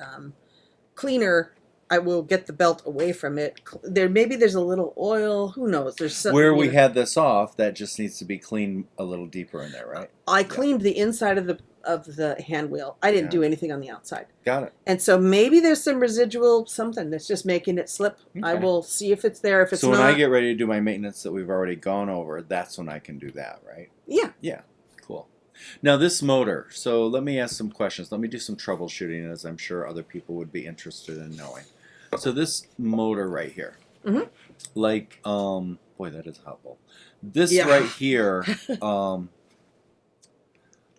cleaner. I will get the belt away from it. Maybe there's a little oil. Who knows? There's something. Where we had this off, that just needs to be cleaned a little deeper in there, right? I cleaned the inside of of the hand wheel. I didn't do anything on the outside. Got it. And so maybe there's some residual something that's just making it slip. I Okay. will see if it's there. If it's So when not, I get ready to do my maintenance that we've already gone over, that's when I can do that, right? yeah. Yeah. Cool. Now this motor. So let me ask some questions. Let me do some troubleshooting, as I'm sure other people would be interested in knowing. So this motor right here, Mhm. like, boy, that is a hot bulb. This Yeah. right here,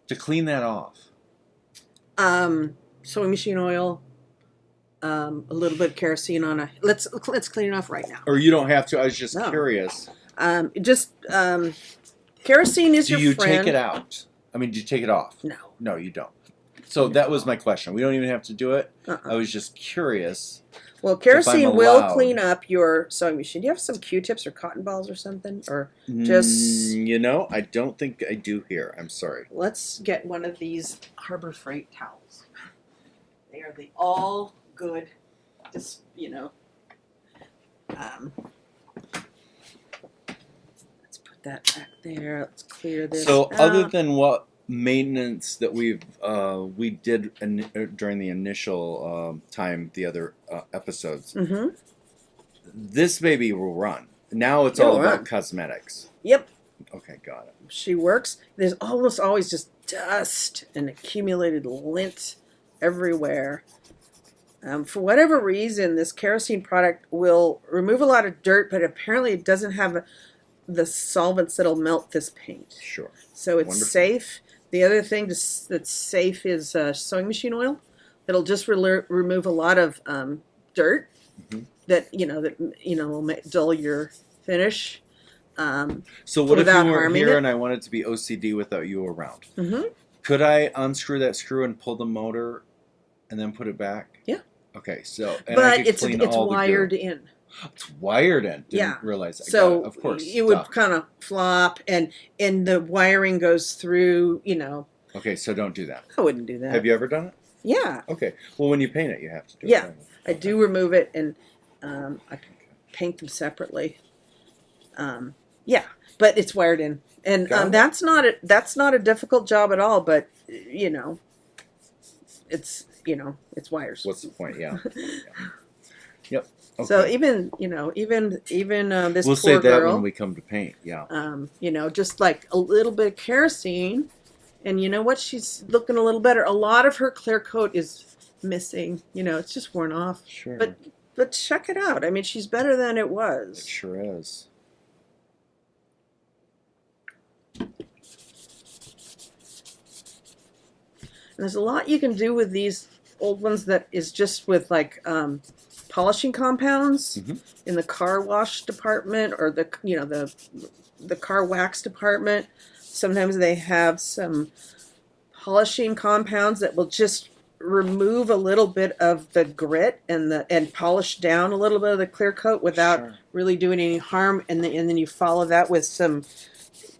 to clean that off. Sewing machine oil, a little bit of kerosene on a. Let's clean it off right now. Or you don't have to. I was just No. curious. Kerosene is Do your you friend. take it out? I mean, do you take it off? No. No, you don't. So that was my question. We don't even have to do it. Uh-uh. I was just curious. Well, kerosene will allowed. clean up your sewing machine. Do you have some Q-tips or cotton balls or something? Or just You know, I don't think I do here. I'm sorry. let's get one of these Harbor Freight towels. They are the all good, just let's put that back there. Let's clear this. So out. other than what maintenance that we did during the initial time, the other episodes, Mm-hmm. this baby will run. Now it's It'll all about run. cosmetics. Yep. Okay, got it. She works. There's almost always just dust and accumulated lint everywhere. For whatever reason, this kerosene product will remove a lot of dirt, but apparently it doesn't have the solvents that'll melt this paint. Sure. So it's Wonderful. safe. The other thing that's safe is sewing machine oil. It'll just remove a lot of dirt Mhm. that will dull your finish. So what if without you weren't harming here it? and I wanted to be OCD without you around? Mm-hmm. Could I unscrew that screw and pull the motor and then put it back? Yeah. Okay, so and I But could clean it's all the wired goo. in. It's wired in. Didn't Yeah. realize. I got So it. Of course. it would duh. kind of flop, and the wiring goes through. Okay, so don't do that. I wouldn't do that. Have you ever done it? Yeah, Okay. Well, when you paint it, you have to do Yeah. it. I do remove it, and I paint them separately. Yeah, but it's wired in, and Got it. that's not a difficult job at all. But it's it's wires. What's the point? Yeah. Yep. Okay. So even this we'll poor say that girl, when we come to paint. Yeah. just like a little bit of kerosene, and you know what? She's looking a little better. A lot of her clear coat is missing. It's just worn off. Sure. But check it out. I mean, she's better than it was. It sure is. And there's a lot you can do with these old ones that is just with like polishing compounds Mhm. in the car wash department or the car wax department. Sometimes they have some polishing compounds that will just remove a little bit of the grit and polish down a little bit of the clear coat without Sure. really doing any harm. And then you follow that with some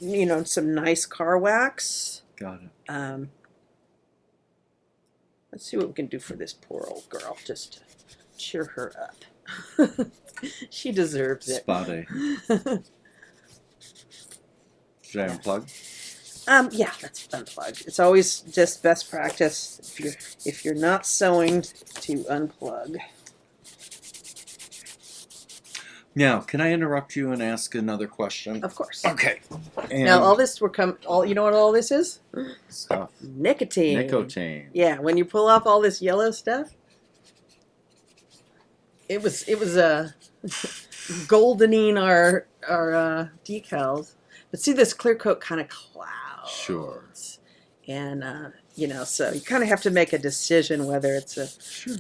nice car wax. Got it. Let's see what we can do for this poor old girl, just to cheer her up. She deserves it. Spotty. Should I unplug? Yeah, let's unplug. It's always just best practice if you're not sewing to unplug. Now, can I interrupt you and ask another question? Of course. Okay. And Now all this you know what all this is? stuff. Nicotine. Nicotine. Yeah, when you pull off all this yellow stuff, it was goldening our decals. But see this clear coat kind of clouds. Sure. And so you kind of have to make a decision whether it's Sure.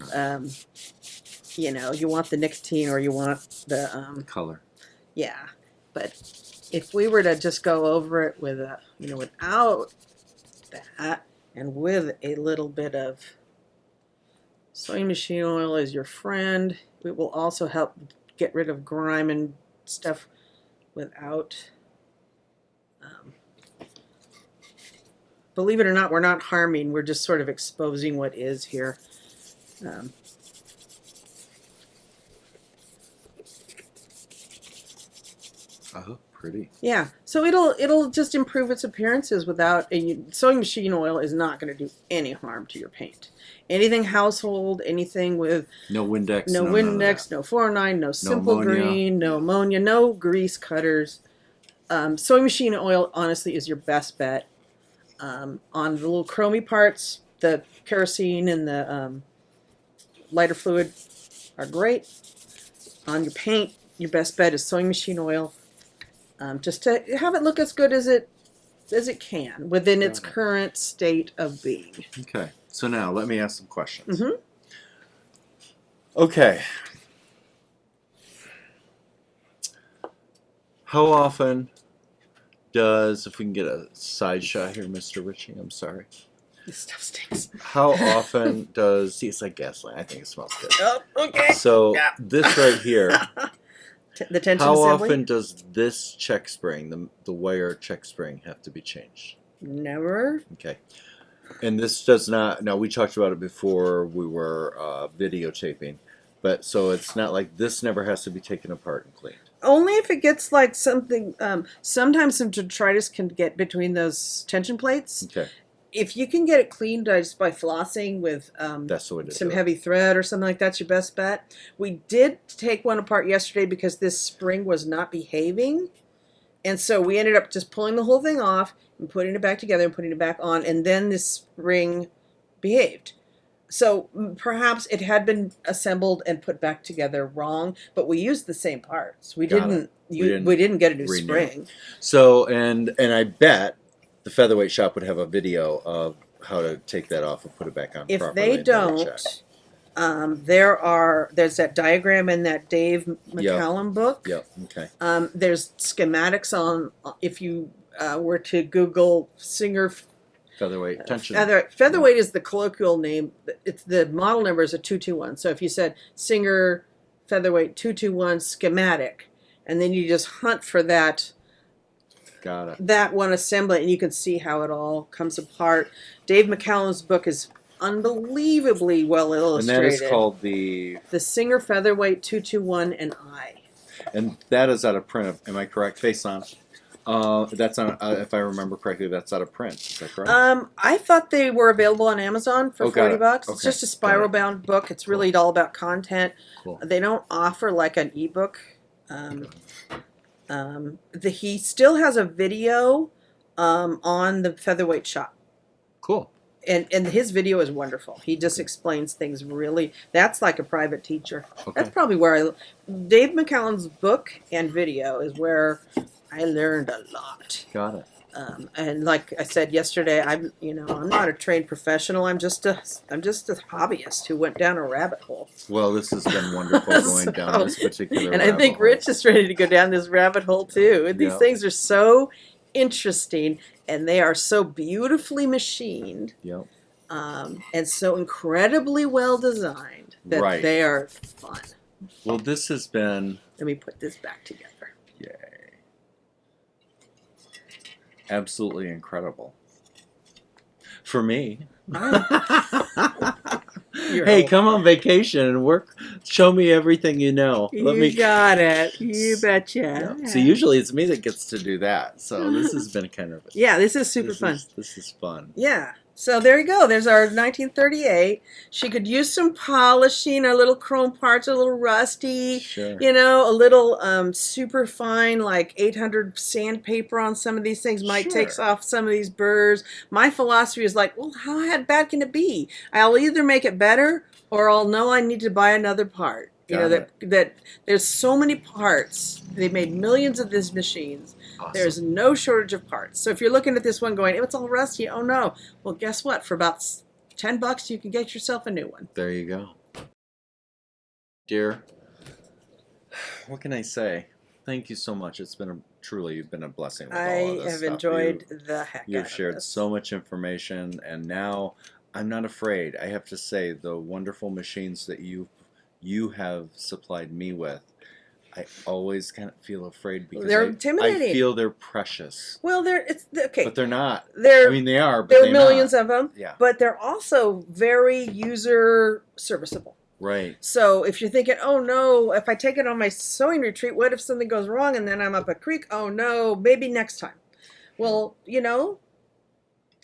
you want the nicotine or you want the Color. yeah. But if we were to just go over it with without that and with a little bit of sewing machine oil as your friend, it will also help get rid of grime and stuff without. Believe it or not, we're not harming. We're just sort of exposing what is here. pretty. Yeah, so it'll just improve its appearances without sewing machine oil is not going to do any harm to your paint. Anything household, anything with No Windex. no none of Windex, that. no 409, no simple ammonia. green, no ammonia, no grease cutters. Sewing machine oil honestly is your best bet. On the little chromy parts, the kerosene and the lighter fluid are great. On your paint, your best bet is sewing machine oil. Just to have it look as good as it can within its current state of being. Okay, so now let me ask some questions. Mm-hmm. Okay. How often does, if we can get a side shot here, Mr. Ritchie, I'm sorry. This stuff stinks. How often does, see, it's like gasoline. I think it smells good. Oh, okay. So Yeah. this right here, The tension how assembly? often does this check spring, the wire check spring, have to be changed? Never. Okay. And this does not, now we talked about it before we were videotaping, but so it's not like this never has to be taken apart and cleaned. Only if it gets like something, sometimes some detritus can get between those tension plates. Okay. If you can get it cleaned just by flossing with That's the way to some do it. heavy thread or something like that's your best bet. We did take one apart yesterday because this spring was not behaving. And so we ended up just pulling the whole thing off and putting it back together and putting it back on. And then this spring behaved. So perhaps it had been assembled and put back together wrong, but we used the same parts. We Got didn't. it. We didn't get a new renew. spring. So, and I bet the Featherweight Shop would have a video of how to take that off and put it back on If properly. they and double don't, check. there's that diagram in that Dave McCallum book. Yep, okay. There's schematics on if you were to Google Singer. Featherweight tension. Featherweight is the colloquial name. It's the model number is a 221. So if you said Singer Featherweight 221 schematic, and then you just hunt for that. Got it. That one assembly, and you can see how it all comes apart. Dave McCallum's book is unbelievably well illustrated. And that is called the Singer Featherweight 221 and I. And that is out of print. Am I correct? Face on. That's on. If I remember correctly, that's out of print. Is that correct? I thought they were available on Amazon for $40. Okay. It's just a spiral bound book. It's really all about content. Cool. They don't offer like an ebook. He still has a video on the Featherweight Shop. Cool. And his video is wonderful. He just explains things really. That's like a private teacher. Okay. That's probably where Dave McCallum's book and video is where I learned a lot. Got it. And like I said yesterday, I'm not a trained professional. I'm just a hobbyist who went down a rabbit hole. Well, this has been wonderful going down this particular. And I think rabbit Rich is ready to go down this rabbit hole too. And these Yep. things are so interesting, and they are so beautifully machined. hole. Yep. And so incredibly well designed that Right. they are fun. Well, this has been Let me put this back together. absolutely incredible for me. You're Hey, old. come on vacation and work. Show me everything you know. You got it. You betcha. Yeah. So usually it's me that gets to do that. So this has been kind of Yeah, this is super fun. This is fun. Yeah. So there you go. There's our 1938. She could use some polishing. Our little chrome parts are a little rusty. Sure. A little super fine, like 800 sandpaper on some of these things might Sure. take off some of these burrs. My philosophy is like, well, how bad can it be? I'll either make it better or I'll know I need to buy another part. Got That there's so many parts. They've made millions of these machines. Awesome. There's no shortage of parts. So if you're looking at this one going, it's all rusty, oh no. Well, guess what? For about $10, you can get yourself a new one. There you go. Dear, what can I say? Thank you so much. It's been you've been a blessing with all of I this have stuff. enjoyed the heck out You've of shared this. so much information, and now I'm not afraid. I have to say, the wonderful machines that you have supplied me with, I always kind of feel afraid because They're I intimidating. feel they're precious, Well, okay. but they're not. They're I mean, they are, but there they're are millions not. of them, Yeah. but they're also very user serviceable. Right. So if you're thinking, oh no, if I take it on my sewing retreat, what if something goes wrong and then I'm up a creek? Oh no, maybe next time. Well,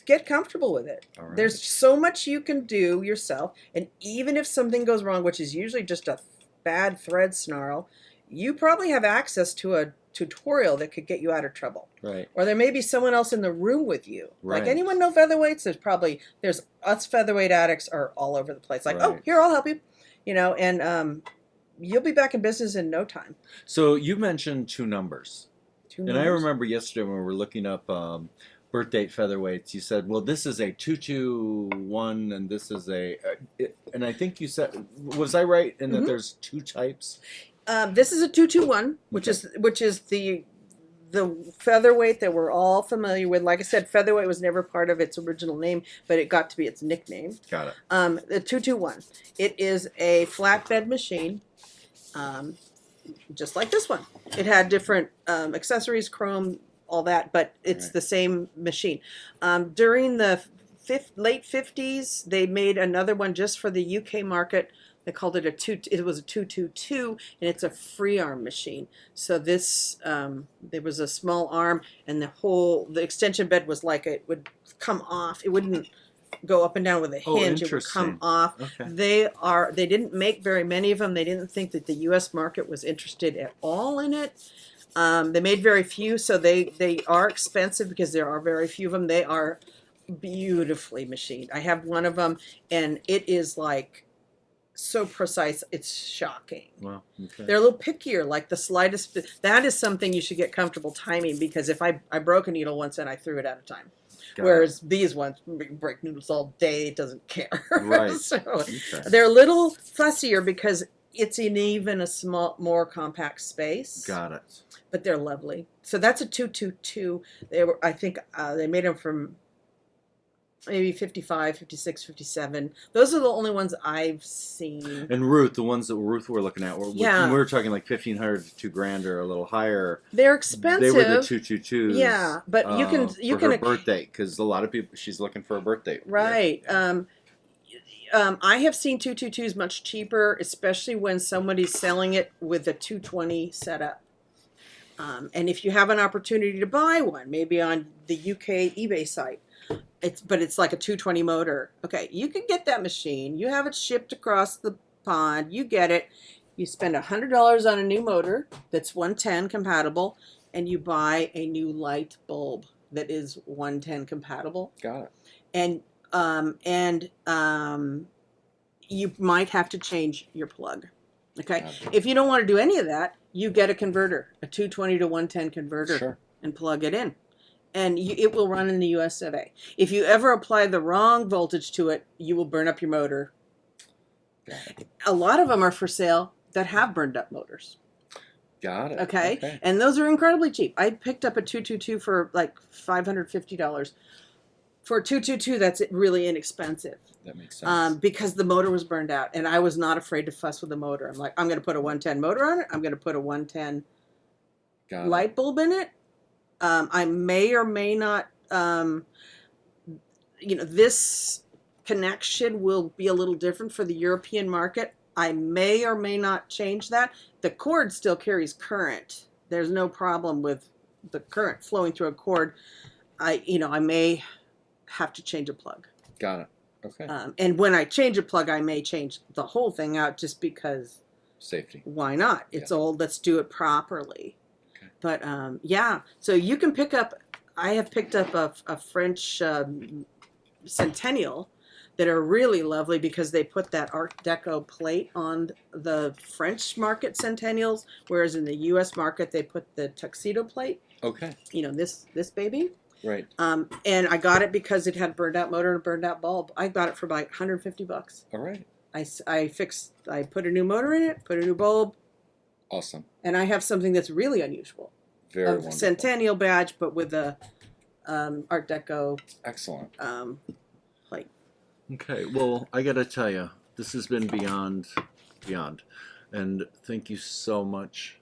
get comfortable with it. All right. There's so much you can do yourself, and even if something goes wrong, which is usually just a bad thread snarl, you probably have access to a tutorial that could get you out of trouble. Right. Or there may be someone else in the room with you. Right. Like, anyone know featherweights? There's us featherweight addicts are all over the place. Like, oh, Right. here, I'll help you. And you'll be back in business in no time. So you mentioned two numbers. Two And I numbers. remember yesterday when we were looking up birth date featherweights, you said, well, this is a 221 and this is and I think you said, was I right in that Mhm. there's two types? This is a 221, which is the featherweight that we're all familiar with. Like I said, featherweight was never part of its original name, but it got to be its nickname. Got it. The 221. It is a flatbed machine, just like this one. It had different accessories, chrome, all that, but it's Right. the same machine. During the late 50s, they made another one just for the UK market. They called it it was a 222, and it's a free arm machine. So this, there was a small arm, and the extension bed was like it would come off. It wouldn't go up and down with a Oh, hinge. It would come interesting. off. Okay. They didn't make very many of them. They didn't think that the U.S. market was interested at all in it. They made very few, so they are expensive because there are very few of them. They are beautifully machined. I have one of them, and it is like so precise, it's shocking. Well, okay. They're a little pickier, like the slightest. That is something you should get comfortable timing, because if I broke a needle once and I threw it out of time. Got Whereas these ones break noodles all day, it doesn't care. Right. So Okay. they're a little fussier because it's in even a more compact space. Got it. But they're lovely. So that's a 222. I think they made them from maybe 55, 56, 57. Those are the only ones I've seen. And Ruth, the ones that Ruth were looking at, Yeah. we were talking like 1,500 to $2,000 or a little higher. They're expensive. They were the 222s. Yeah, but you can for her birthday, because a lot of people, she's looking for a birthday. Right. Yeah. I have seen 222s much cheaper, especially when somebody's selling it with a 220 setup. And if you have an opportunity to buy one, maybe on the UK eBay site, it's like a 220 motor. Okay, you can get that machine. You have it shipped across the pond. You get it. You spend $100 on a new motor that's 110 compatible, and you buy a new light bulb that is 110 compatible. Got it. And you might have to change your plug. Okay, Got it. if you don't want to do any of that, you get a converter, a 220 to 110 converter, Sure. and plug it in. And it will run in the US of A. If you ever apply the wrong voltage to it, you will burn up your motor. Got it. A lot of them are for sale that have burned up motors. Got it. Okay? And those are incredibly cheap. I picked up a 222 for like $550. For a 222, that's really inexpensive. That makes sense. Because the motor was burned out, and I was not afraid to fuss with the motor. I'm like, I'm going to put a 110 motor on it. I'm going to put a 110 Got it. light bulb in it. I may or may not, this connection will be a little different for the European market. I may or may not change that. The cord still carries current. There's no problem with the current flowing through a cord. I may have to change a plug. Got it. Okay. And when I change a plug, I may change the whole thing out, just because. Safety. Why not? It's Yeah. old. Let's do it properly. Okay. But yeah, so you can pick up. I have picked up a French Centennial that are really lovely, because they put that Art Deco plate on the French market Centennials, whereas in the U.S. market they put the tuxedo plate. Okay. This baby. Right. And I got it because it had burned out motor and a burned out bulb. I got it for like $150. All right. I put a new motor in it, put a new bulb, Awesome. and I have something that's really unusual. Very A wonderful. Centennial badge, but with a Art Deco Excellent. plate. Okay. Well, I got to tell you, this has been beyond. And thank you so much.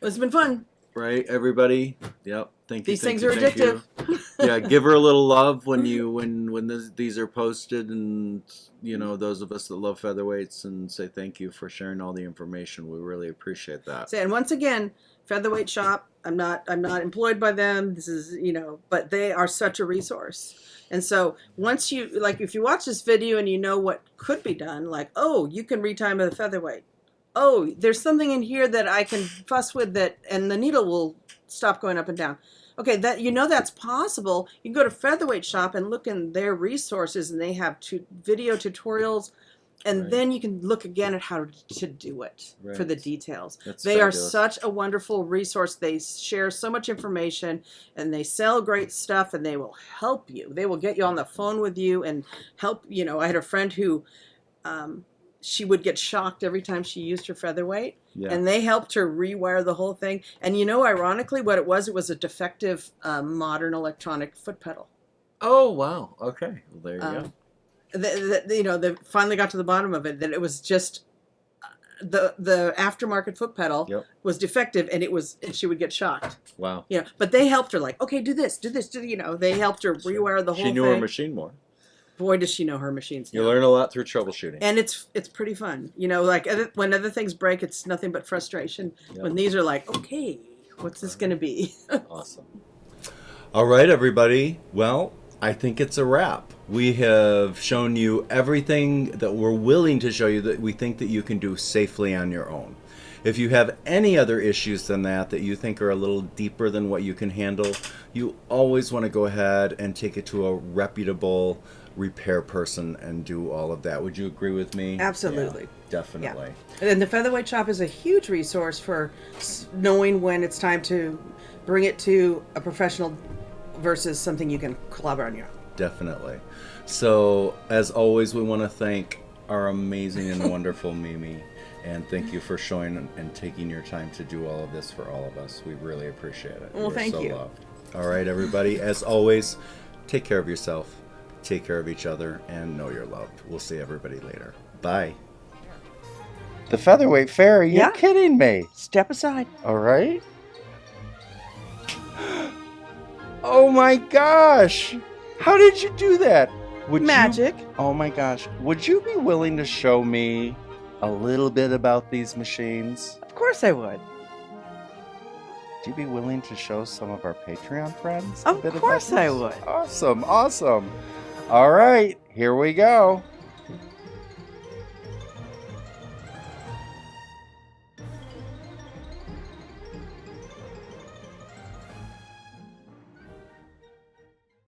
It's been fun. Right, everybody? Yep. Thank you. These thank things you, are thank you. addictive. Yeah, give her a little love when these are posted, and those of us that love featherweights, and say thank you for sharing all the information. We really appreciate that. So, and once again, Featherweight Shop. I'm not employed by them. This is but they are such a resource. And so once you if you watch this video and you know what could be done, like, oh, you can retime a featherweight. Oh, there's something in here that I can fuss with and the needle will stop going up and down. Okay, that's possible. You can go to Featherweight Shop and look in their resources, and they have video tutorials, and Right. then you can look again at how to do it for the Right. details. That's They are fabulous. such a wonderful resource. They share so much information, and they sell great stuff, and they will help you. They will get you on the phone with you and help. I had a friend who she would get shocked every time she used her featherweight, Yeah. and they helped her rewire the whole thing. And ironically, what it was a defective modern electronic foot pedal. Oh wow. Okay. Well, there you go. They finally got to the bottom of it, that it was just the aftermarket foot pedal Yep. was defective, and she would get shocked. Wow. But they helped her, like, okay, do this, they helped her rewire the whole She knew thing. her machine more. Boy, does she know her machines now. You learn a lot through troubleshooting. And it's pretty fun. When other things break, it's nothing but frustration. Yep. When these are like, okay, what's this going to be? Awesome. All right, everybody. Well, I think it's a wrap. We have shown you everything that we're willing to show you that we think that you can do safely on your own. If you have any other issues than that you think are a little deeper than what you can handle, you always want to go ahead and take it to a reputable repair person and do all of that. Would you agree with me? Absolutely. Yeah, definitely. Yeah. And the Featherweight Shop is a huge resource for knowing when it's time to bring it to a professional versus something you can clobber on your own. Definitely. So, as always, we want to thank our amazing and wonderful Mimi. And thank you for showing and taking your time to do all of this for all of us. We really appreciate it. Well, You're thank so you. loved. All right, everybody. As always, take care of yourself, take care of each other, and know you're loved. We'll see everybody later. Bye. The Featherweight Fairy? You're Yeah. kidding me. Step aside. All right. Oh my gosh. How did you do that? Magic. Oh my gosh. Would you be willing to show me a little bit about these machines? Of course I would. Would you be willing to show some of our Patreon friends? Of course I would. Awesome, awesome. All right, here we go.